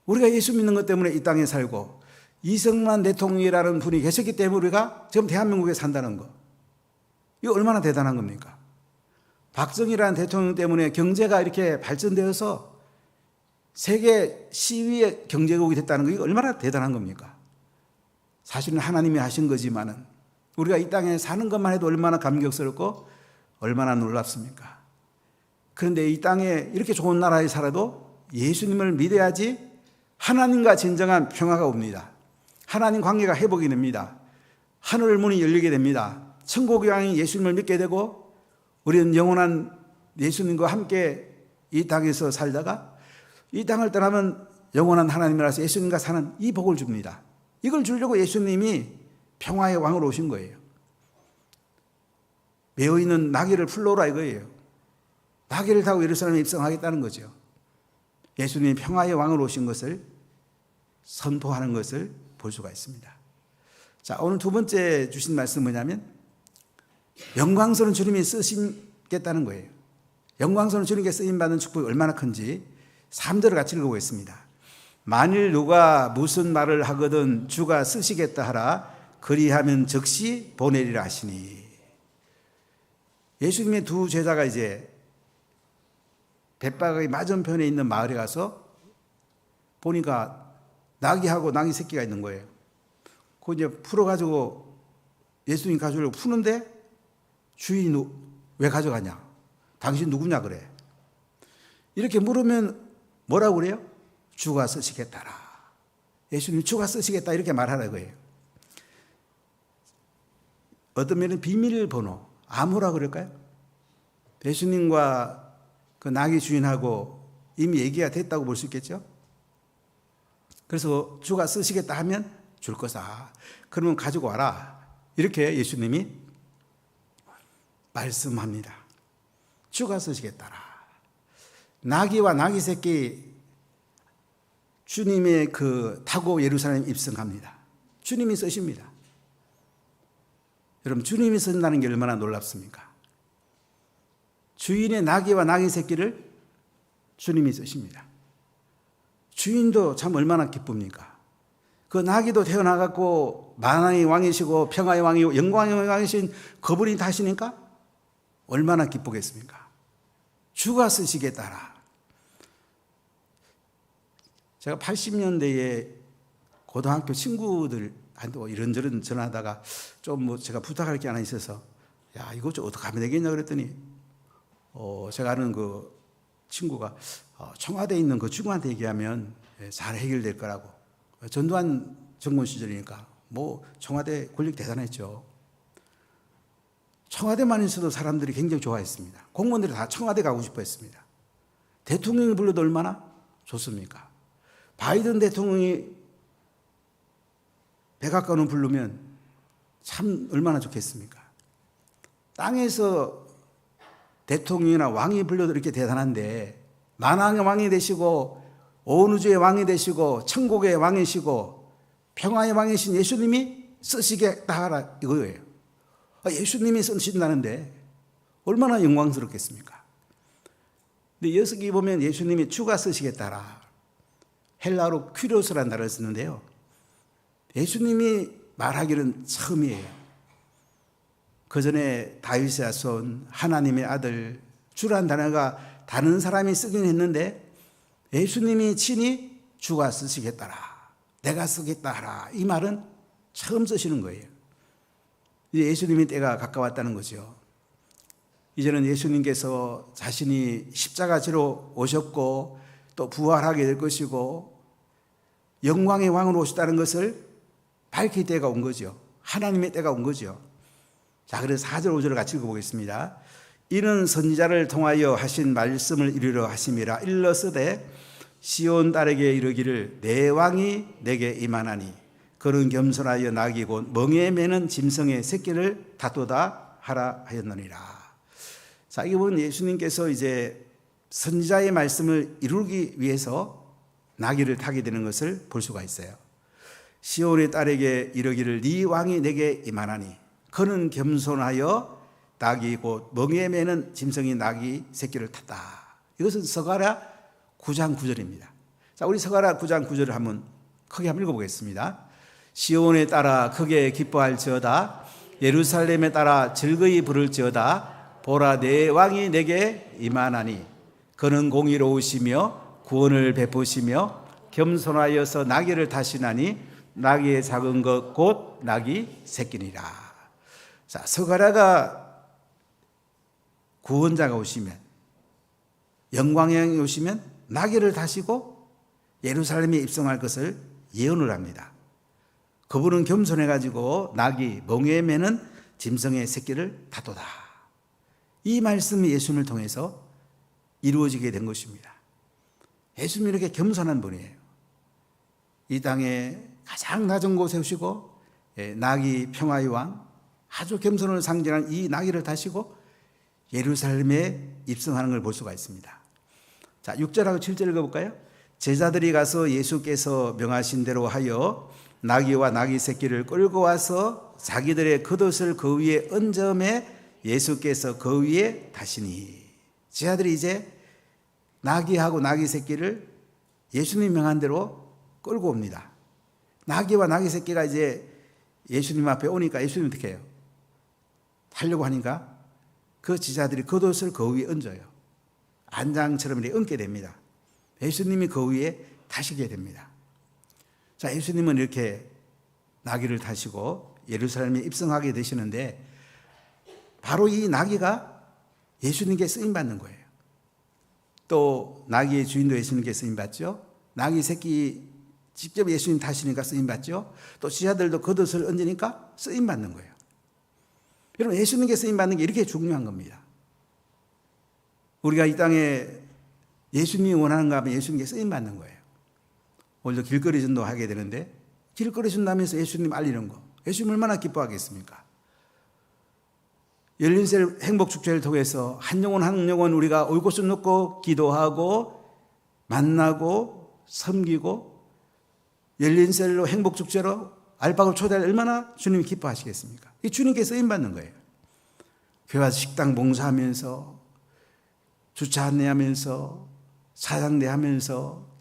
우리가 예수 믿는 것 때문에 이 땅에 살고 이승만 대통령이라는 분이 계셨기 때문에 우리가 지금 대한민국에 산다는 것, 이거 얼마나 대단한 겁니까? 박정희라는 대통령 때문에 경제가 이렇게 발전되어서 세계 10위의 경제국이 됐다는 거, 이거 얼마나 대단한 겁니까? 사실은 하나님이 하신 거지만은 우리가 이 땅에 사는 것만 해도 얼마나 감격스럽고 얼마나 놀랍습니까? 그런데 이 땅에 이렇게 좋은 나라에 살아도 예수님을 믿어야지 하나님과 진정한 평화가 옵니다. 하나님 관계가 회복이 됩니다. 하늘 문이 열리게 됩니다. 천국의 왕이 예수님을 믿게 되고 우리는 영원한 예수님과 함께 이 땅에서 살다가 이 땅을 떠나면 영원한 하나님이라서 예수님과 사는 이 복을 줍니다. 이걸 주려고 예수님이 평화의 왕으로 오신 거예요. 매어있는 나귀를 풀러오라 이거예요. 나귀를 타고 예루살렘에 입성하겠다는 거죠. 예수님이 평화의 왕으로 오신 것을 선포하는 것을 볼 수가 있습니다. 자, 오늘 두 번째 주신 말씀은 뭐냐면 영광스러운 주님이 쓰시겠다는 거예요. 영광스러운 주님께 쓰임받는 축복이 얼마나 큰지 3절을 같이 읽어보겠습니다. 만일 누가 무슨 말을 하거든 주가 쓰시겠다 하라. 그리하면 즉시 보내리라 하시니. 예수님의 두 제자가 이제 벳바가의 맞은편에 있는 마을에 가서 보니까 나귀하고 나귀 새끼가 있는 거예요. 그거 이제 풀어가지고 예수님 가져오려고 푸는데 주인이 왜 가져가냐? 당신 누구냐 그래. 이렇게 물으면 뭐라고 그래요? 주가 쓰시겠다라. 예수님이 주가 쓰시겠다 이렇게 말하는 거예요. 어떤 면은 비밀번호, 암호라 그럴까요? 예수님과 그 나귀 주인하고 이미 얘기가 됐다고 볼 수 있겠죠? 그래서 주가 쓰시겠다 하면 줄 거사. 그러면 가지고 와라. 이렇게 예수님이 말씀합니다. 주가 쓰시겠다라. 나귀와 나귀 새끼 주님의 타고 예루살렘 입성합니다. 주님이 쓰십니다. 여러분, 주님이 쓴다는 게 얼마나 놀랍습니까? 주인의 나귀와 나귀 새끼를 주님이 쓰십니다. 주인도 참 얼마나 기쁩니까? 그 나귀도 태어나갖고 만왕의 왕이시고 평화의 왕이고 영광의 왕이신 그분이 타시니까 얼마나 기쁘겠습니까? 주가 쓰시겠다라. 제가 80년대에 고등학교 친구들한테 이런저런 전화하다가 좀 제가 부탁할 게 하나 있어서 야, 이거 좀 어떻게 하면 되겠냐 그랬더니 제가 아는 그 친구가 청와대에 있는 그 친구한테 얘기하면 잘 해결될 거라고. 전두환 정권 시절이니까 뭐 청와대 권력 대단했죠. 청와대만 있어도 사람들이 굉장히 좋아했습니다. 공무원들이 다 청와대 가고 싶어 했습니다. 대통령이 불러도 얼마나 좋습니까? 바이든 대통령이 백악관을 부르면 참 얼마나 좋겠습니까? 땅에서 대통령이나 왕이 불러도 이렇게 대단한데 만왕의 왕이 되시고 온 우주의 왕이 되시고 천국의 왕이시고 평화의 왕이신 예수님이 쓰시겠다 하라 이거예요. 예수님이 쓰신다는데 얼마나 영광스럽겠습니까? 근데 여기 보면 예수님이 주가 쓰시겠다라. 헬라어로 퀴로스라는 단어를 쓰는데요. 예수님이 말하기는 처음이에요. 그 전에 다윗의 자손 하나님의 아들 주란 단어가 다른 사람이 쓰긴 했는데 예수님이 친히 주가 쓰시겠다라. 내가 쓰겠다 하라. 이 말은 처음 쓰시는 거예요. 이제 예수님의 때가 가까웠다는 거죠. 이제는 예수님께서 자신이 십자가지로 오셨고 또 부활하게 될 것이고 영광의 왕으로 오셨다는 것을 밝힐 때가 온 거죠. 하나님의 때가 온 거죠. 자, 그래서 4절 5절을 같이 읽어보겠습니다. 이는 선지자를 통하여 하신 말씀을 이루려 하심이라. 일러서되 시온 딸에게 이르기를 내 왕이 내게 임하나니 그는 겸손하여 나귀 곧 멍에 매는 짐승의 새끼를 다투다 하라 하였느니라. 자, 이게 보면 예수님께서 이제 선지자의 말씀을 이루기 위해서 나귀를 타게 되는 것을 볼 수가 있어요. 시온의 딸에게 이르기를 네 왕이 내게 임하나니 그는 겸손하여 나귀 곧 멍에 매는 짐승이 나귀 새끼를 탔다. 이것은 서가랴 9장 9절입니다. 자, 우리 서가랴 9장 9절을 한번 크게 한번 읽어보겠습니다. 시온에 따라 크게 기뻐할지어다. 예루살렘에 따라 즐거이 부를지어다. 보라 내 왕이 내게 임하나니 그는 공의로우시며 구원을 베푸시며 겸손하여서 나귀를 타시나니 나귀의 작은 것 곧 나귀 새끼니라. 자, 서가랴가 구원자가 오시면 영광의 왕이 오시면 나귀를 타시고 예루살렘에 입성할 것을 예언을 합니다. 그분은 겸손해가지고 나귀 멍에 매는 짐승의 새끼를 다도다. 이 말씀이 예수님을 통해서 이루어지게 된 것입니다. 예수님이 이렇게 겸손한 분이에요. 이 땅에 가장 낮은 곳에 오시고 나귀 평화의 왕 아주 겸손을 상징하는 이 나귀를 타시고 예루살렘에 입성하는 걸 볼 수가 있습니다. 자, 6절하고 7절 읽어볼까요? 제자들이 가서 예수께서 명하신 대로 하여 나귀와 나귀 새끼를 끌고 와서 자기들의 겉옷을 그 위에 얹음에 예수께서 그 위에 타시니. 제자들이 이제 나귀하고 나귀 새끼를 예수님 명한 대로 끌고 옵니다. 나귀와 나귀 새끼가 이제 예수님 앞에 오니까 예수님 어떻게 해요? 타려고 하니까 그 제자들이 겉옷을 그 위에 얹어요. 안장처럼 이렇게 얹게 됩니다. 예수님이 그 위에 타시게 됩니다. 자, 예수님은 이렇게 나귀를 타시고 예루살렘에 입성하게 되시는데 바로 이 나귀가 예수님께 쓰임받는 거예요. 또 나귀의 주인도 예수님께 쓰임받죠. 나귀 새끼 직접 예수님 타시니까 쓰임받죠. 또 지하들도 겉옷을 얹으니까 쓰임받는 거예요. 여러분, 예수님께 쓰임받는 게 이렇게 중요한 겁니다. 우리가 이 땅에 예수님이 원하는가 하면 예수님께 쓰임받는 거예요. 오늘도 길거리 전도 하게 되는데 길거리 전도하면서 예수님 알리는 거, 예수님 얼마나 기뻐하겠습니까? 열린셀 행복축제를 통해서 한 영혼 한 영혼 우리가 올 곳을 놓고 기도하고 만나고 섬기고 열린셀로 행복축제로 알박을 초대할 얼마나 주님이 기뻐하시겠습니까? 이 주님께 쓰임받는 거예요. 교회 식당 봉사하면서 주차 안내하면서 사장대하면서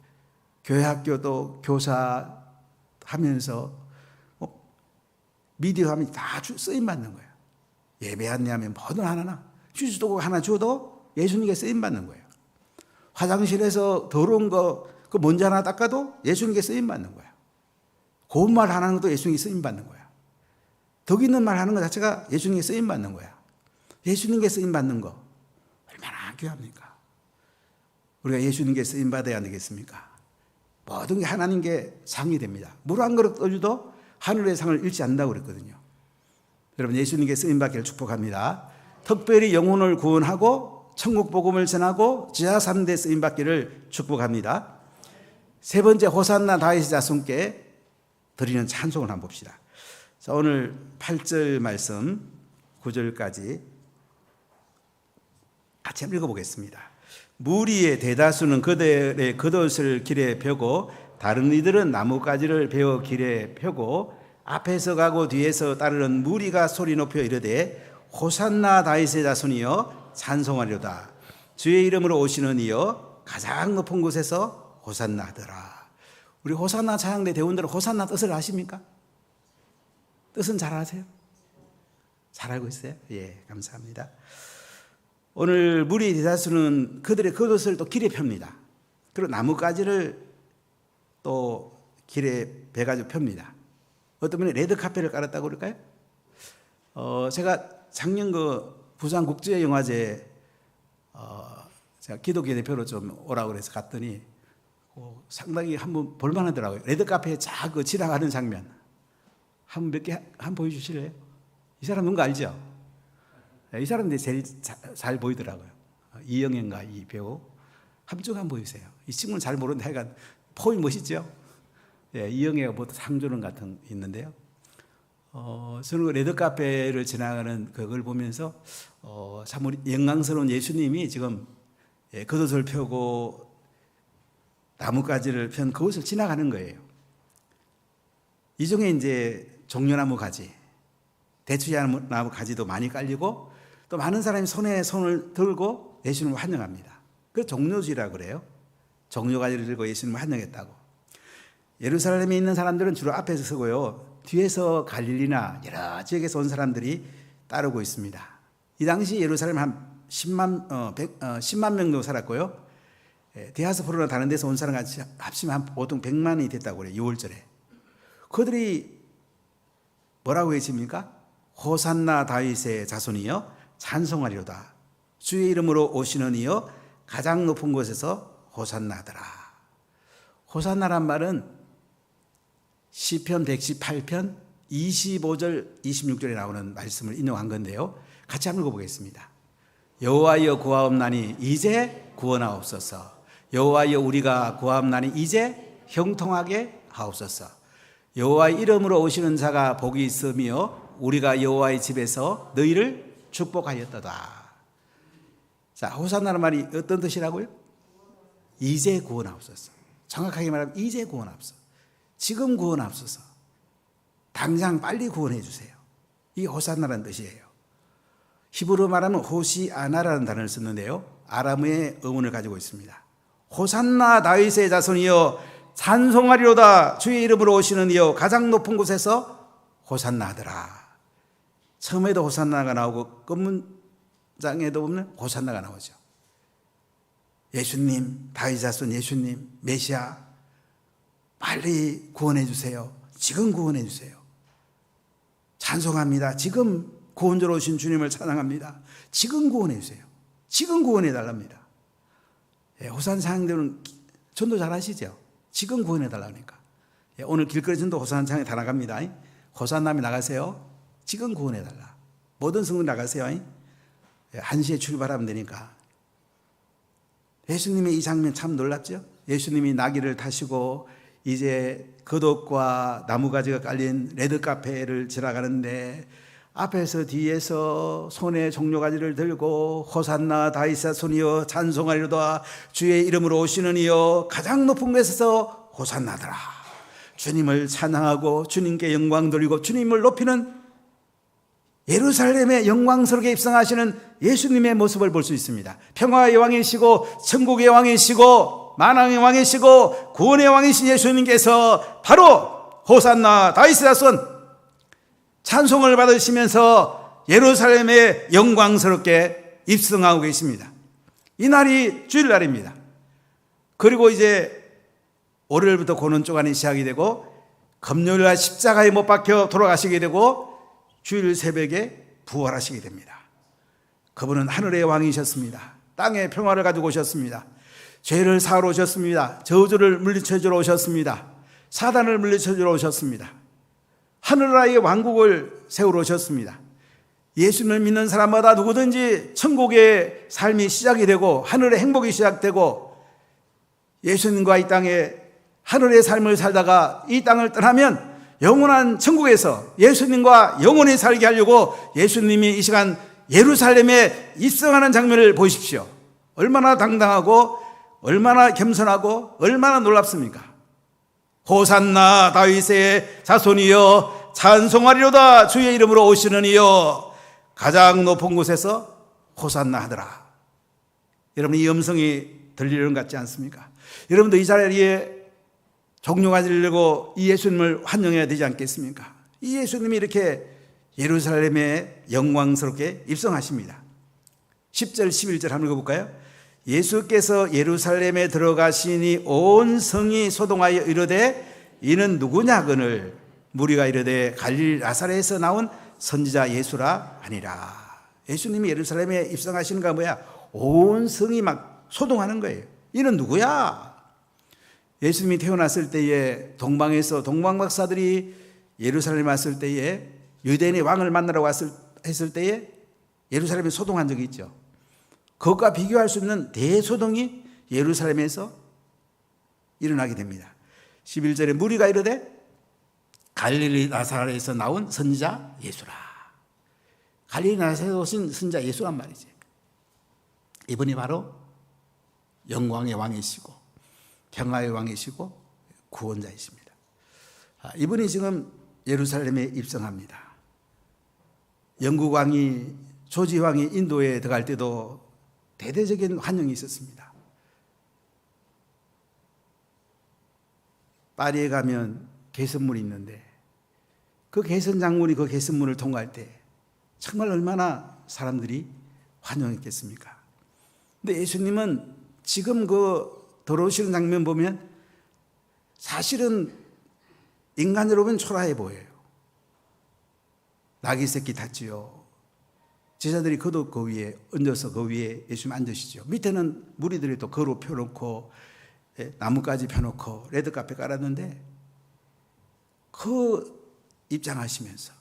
교회 학교도 교사하면서 미디어 하면 다 쓰임받는 거예요. 예배 안내하면 뭐든 하나 휴지도구 하나 줘도 예수님께 쓰임받는 거예요. 화장실에서 더러운 거 그 먼지 하나 닦아도 예수님께 쓰임받는 거예요. 고운 말 하는 것도 예수님께 쓰임받는 거야. 덕 있는 말 하는 것 자체가 예수님께 쓰임받는 거야. 예수님께 쓰임받는 거 얼마나 귀합니까? 우리가 예수님께 쓰임받아야 되겠습니까? 모든 게 하나님께 상이 됩니다. 물 한 그릇 떠줘도 하늘의 상을 잃지 않는다고 그랬거든요. 여러분, 예수님께 쓰임받기를 축복합니다. 특별히 영혼을 구원하고 천국 복음을 전하고 지하 3대 쓰임받기를 축복합니다. 세 번째, 호산나 다윗의 자손께 드리는 찬송을 한번 봅시다. 자, 오늘 8절 말씀 9절까지 같이 한번 읽어보겠습니다. 무리의 대다수는 그들의 겉옷을 길에 펴고 다른 이들은 나뭇가지를 베어 길에 펴고 앞에서 가고 뒤에서 따르는 무리가 소리 높여 이르되 호산나 다윗의 자손이여 찬송하리로다. 주의 이름으로 오시는 이여 가장 높은 곳에서 호산나 하더라. 우리 호산나 찬양대 대원들은 호산나 뜻을 아십니까? 뜻은 잘 아세요? 잘 알고 있어요? 예, 감사합니다. 오늘 무리의 대다수는 그들의 겉옷을 또 길에 펴니다. 그리고 나뭇가지를 또 길에 베가지고 펴니다. 어떤 분이 레드카펫을 깔았다고 그럴까요? 제가 작년 부산국제영화제 제가 기독교 대표로 좀 오라고 그래서 갔더니 상당히 한번 볼만하더라고요. 레드카펫에 쫙 지나가는 장면. 한번 몇 개 한번 보여주실래요? 이 사람 누군가 알죠? 이 사람들이 제일 잘 보이더라고요. 이영애인가 이 배우. 한쪽 한번 보여주세요. 이 친구는 잘 모르는데 하여간 포이 멋있죠? 예, 이영애가 뭐 상조는 같은 있는데요. 저는 그 레드카페를 지나가는 그걸 보면서 참 우리 영광스러운 예수님이 지금 겉옷을 펴고 나뭇가지를 편 그것을 지나가는 거예요. 이 중에 이제 종려나무 가지, 대추나무 가지도 많이 깔리고 또 많은 사람이 손에 손을 들고 예수님을 환영합니다. 그래서 종려주의라고 그래요. 종려가지를 들고 예수님을 환영했다고. 예루살렘에 있는 사람들은 주로 앞에서 서고요. 뒤에서 갈릴리나 여러 지역에서 온 사람들이 따르고 있습니다. 이 당시 예루살렘 한 10만 명도 살았고요. 디아스포라나 다른 데서 온 사람 같이 합치면 한 보통 100만이 됐다고 그래요. 6월절에. 그들이 뭐라고 외칩니까? 호산나 다윗의 자손이여 찬송하리로다. 주의 이름으로 오시는 이여 가장 높은 곳에서 호산나더라. 호산나란 말은 시편 118편 25절 26절에 나오는 말씀을 인용한 건데요. 같이 한번 읽어보겠습니다. 여호와여 구하옵나니 이제 구원하옵소서. 여호와여 우리가 구하옵나니 이제 형통하게 하옵소서. 여호와의 이름으로 오시는 자가 복이 있으며 우리가 여호와의 집에서 너희를 축복하였도다. 자, 호산나는 말이 어떤 뜻이라고요? 이제 구원하옵소서. 정확하게 말하면 이제 구원하옵소서. 지금 구원하옵소서. 당장 빨리 구원해 주세요. 이게 호산나라는 뜻이에요. 히브리어 말하면 호시아나라는 단어를 썼는데요, 아람어의 어원을 가지고 있습니다. 호산나 다윗의 자손이여 찬송하리로다. 주의 이름으로 오시는 이여 가장 높은 곳에서 호산나 하더라. 처음에도 호산나가 나오고 끝문장에도 보면 호산나가 나오죠. 예수님, 다윗 자손 예수님, 메시아 빨리 구원해 주세요. 지금 구원해 주세요. 찬송합니다. 지금 구원자로 오신 주님을 찬양합니다. 지금 구원해 주세요. 지금 구원해 달랍니다. 호산 상들은 전도 잘 하시죠? 지금 구원해 달라니까. 오늘 길거리 전도 호산 창에 다 나갑니다. 호산남이 나가세요. 지금 구원해 달라. 모든 성도 나가세요. 1시에 출발하면 되니까. 예수님의 이 장면 참 놀랍죠? 예수님이 나귀를 타시고 이제 겉옷과 나무가지가 깔린 레드카페를 지나가는데 앞에서 뒤에서 손에 종려가지를 들고 호산나 다윗의 자손이여 찬송하리로다. 주의 이름으로 오시는 이여 가장 높은 곳에서 호산나더라. 주님을 찬양하고 주님께 영광 돌리고 주님을 높이는 예루살렘에 영광스럽게 입성하시는 예수님의 모습을 볼 수 있습니다. 평화의 왕이시고 천국의 왕이시고 만왕의 왕이시고 구원의 왕이신 예수님께서 바로 호산나 다윗의 자손 찬송을 받으시면서 예루살렘에 영광스럽게 입성하고 계십니다. 이 날이 주일날입니다. 그리고 이제 월요일부터 고난 주간이 시작이 되고 금요일날 십자가에 못 박혀 돌아가시게 되고 주일 새벽에 부활하시게 됩니다. 그분은 하늘의 왕이셨습니다. 땅의 평화를 가지고 오셨습니다. 죄를 사하러 오셨습니다. 저주를 물리쳐 주러 오셨습니다. 사단을 물리쳐 주러 오셨습니다. 하늘나라의 왕국을 세우러 오셨습니다. 예수님을 믿는 사람마다 누구든지 천국의 삶이 시작이 되고 하늘의 행복이 시작되고 예수님과 이 땅에 하늘의 삶을 살다가 이 땅을 떠나면 영원한 천국에서 예수님과 영원히 살게 하려고 예수님이 이 시간 예루살렘에 입성하는 장면을 보십시오. 얼마나 당당하고 얼마나 겸손하고 얼마나 놀랍습니까? 호산나 다윗의 자손이여 찬송하리로다. 주의 이름으로 오시는 이여 가장 높은 곳에서 호산나 하더라. 여러분, 이 음성이 들리는 것 같지 않습니까? 여러분도 이 자리에 종료가 되려고 이 예수님을 환영해야 되지 않겠습니까? 이 예수님이 이렇게 예루살렘에 영광스럽게 입성하십니다. 10절 11절 한번 읽어볼까요? 예수께서 예루살렘에 들어가시니 온 성이 소동하여 이르되 이는 누구냐거늘 무리가 이르되 갈릴리 나사렛에서 나온 선지자 예수라 하니라. 예수님이 예루살렘에 입성하시는 거 뭐야? 온 성이 막 소동하는 거예요. 이는 누구야? 예수님이 태어났을 때에 동방에서 동방박사들이 예루살렘에 왔을 때에 유대인의 왕을 만나러 했을 때에 예루살렘에 소동한 적이 있죠. 그것과 비교할 수 없는 대소동이 예루살렘에서 일어나게 됩니다. 11절에 무리가 이르되 갈릴리 나사렛에서 나온 선지자 예수라. 갈릴리 나사렛에서 오신 선지자 예수란 말이지. 이분이 바로 영광의 왕이시고 평화의 왕이시고 구원자이십니다. 이분이 지금 예루살렘에 입성합니다. 영국 왕이 조지 왕이 인도에 들어갈 때도 대대적인 환영이 있었습니다. 파리에 가면 개선문이 있는데 그 개선 장군이 그 개선문을 통과할 때 정말 얼마나 사람들이 환영했겠습니까? 근데 예수님은 지금 그 들어오시는 장면 보면 사실은 인간으로 보면 초라해 보여요. 나귀 새끼 탔지요. 제자들이 겉옷 그 위에 얹어서 그 위에 예수님 앉으시죠. 밑에는 무리들이 또 거로 펴놓고 나무까지 펴놓고 레드카페 깔았는데 그 입장하시면서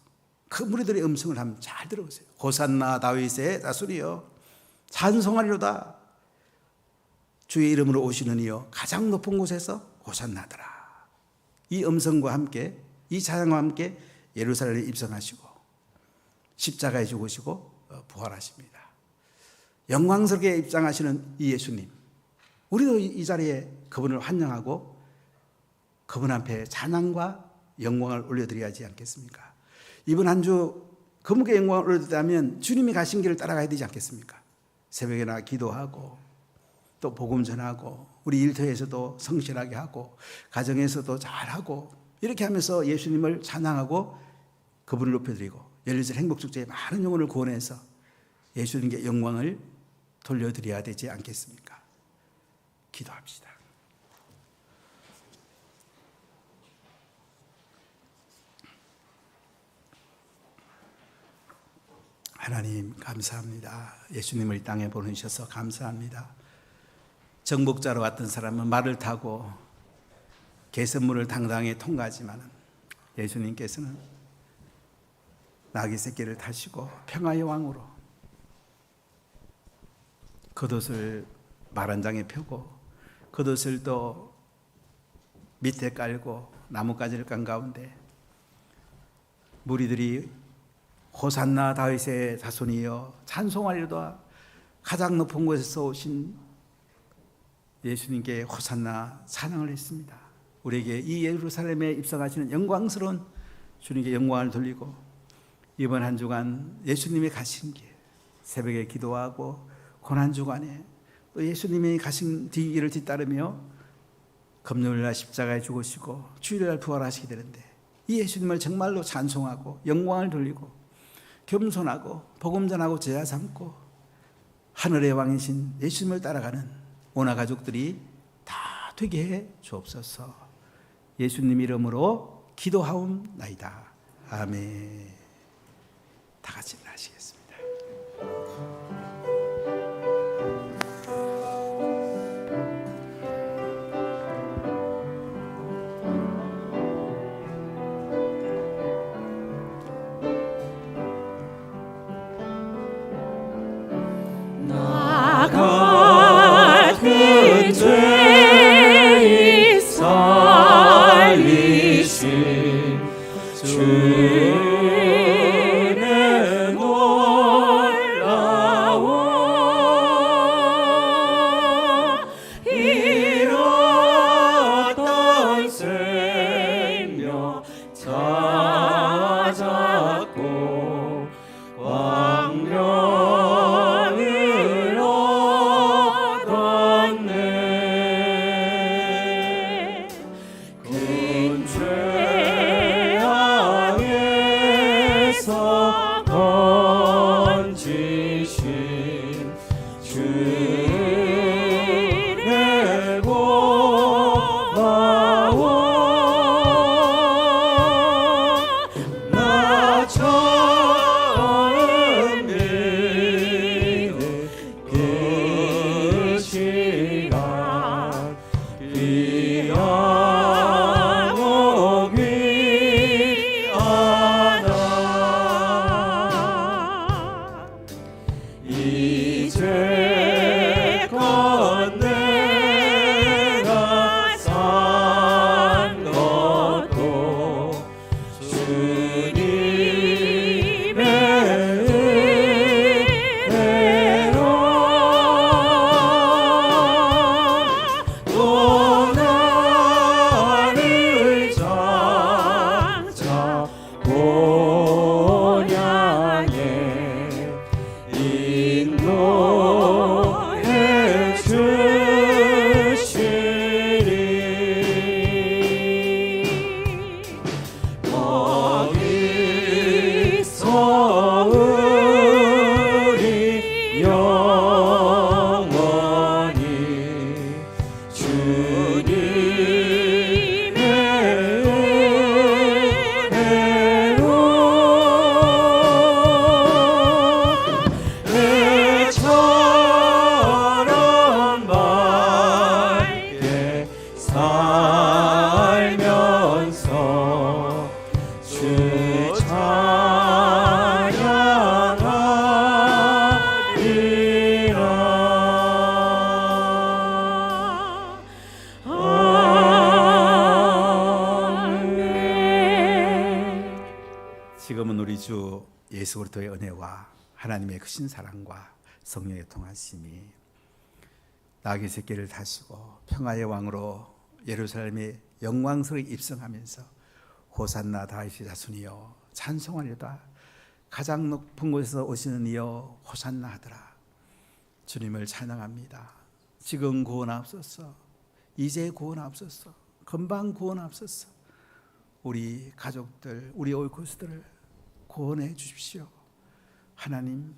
그 무리들의 음성을 한번 잘 들어보세요. 호산나 다윗의 자손이여 찬송하리로다. 주의 이름으로 오시는 이여 가장 높은 곳에서 호산나더라. 이 음성과 함께 이 찬양과 함께 예루살렘에 입성하시고 십자가에 죽으시고 부활하십니다. 영광스럽게 입장하시는 이 예수님, 우리도 이 자리에 그분을 환영하고 그분 앞에 찬양과 영광을 올려드려야지 않겠습니까? 이번 한 주 그분께 영광을 올려드리다면 주님이 가신 길을 따라가야 되지 않겠습니까? 새벽에 나가 기도하고 또 복음 전하고 우리 일터에서도 성실하게 하고 가정에서도 잘하고 이렇게 하면서 예수님을 찬양하고 그분을 높여드리고 열리절 행복축제에 많은 영혼을 구원해서 예수님께 영광을 돌려드려야 되지 않겠습니까? 기도합시다. 하나님 감사합니다. 예수님을 이 땅에 보내셔서 감사합니다. 정복자로 왔던 사람은 말을 타고 개선문을 당당히 통과하지만 예수님께서는 나귀 새끼를 타시고 평화의 왕으로 겉옷을 말 한 장에 펴고 겉옷을 또 밑에 깔고 나뭇가지를 깐 가운데 무리들이 호산나 다윗의 자손이여 찬송하리로다 가장 높은 곳에서 오신 예수님께 호산나 찬양을 했습니다. 우리에게 이 예루살렘에 입성하시는 영광스러운 주님께 영광을 돌리고 이번 한 주간 예수님이 가신 길 새벽에 기도하고 고난주간에 또 예수님이 가신 뒤길을 뒤따르며 금요일날 십자가에 죽으시고 주일날 부활하시게 되는데 이 예수님을 정말로 찬송하고 영광을 돌리고 겸손하고 복음 전하고 제자 삼고 하늘의 왕이신 예수님을 따라가는 오나 가족들이 다 되게 해 주옵소서. 예수님 이름으로 기도하옵나이다. 아멘. 다 같이 하시겠습니다. 죄 살리신 주는 놀라워 잃었던 생명 찾았고 광명을 얻었네. 큰 죄악에서 건지신 주의 고마워. 나 처음 믿는 그 시간 귀하고 귀하다. 이제껏 내가 산 것도 주님의 은혜로 또 나를 장차 본향에 인도해 주시리. 거기서 우리 영원히 주님의 은혜로 해처럼 밝게 살면서 주 찬양하리라. 아멘. 지금은 우리 주 예수 그리스도의 은혜와 하나님의 크신 사랑과 성령의 통하심이 나귀 새끼를 타시고 평화의 왕으로 예루살렘에 영광스럽게 입성하면서 호산나 다윗의 자손이여 찬송하려다 가장 높은 곳에서 오시는 이여 호산나 하더라. 주님을 찬양합니다. 지금 구원하옵소서. 이제 구원하옵소서. 금방 구원하옵소서. 우리 가족들, 우리 올코스들을 구원해 주십시오. 하나님,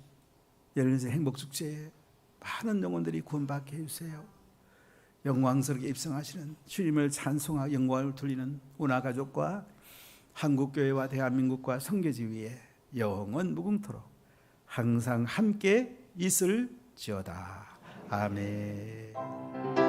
열린생 행복축제에 많은 영혼들이 구원받게 해주세요. 영광스럽게 입성하시는 주님을 찬송하고 영광을 돌리는 운하가족과 한국교회와 대한민국과 선교지 위에 영원 무궁토록 항상 함께 있을지어다. 아멘.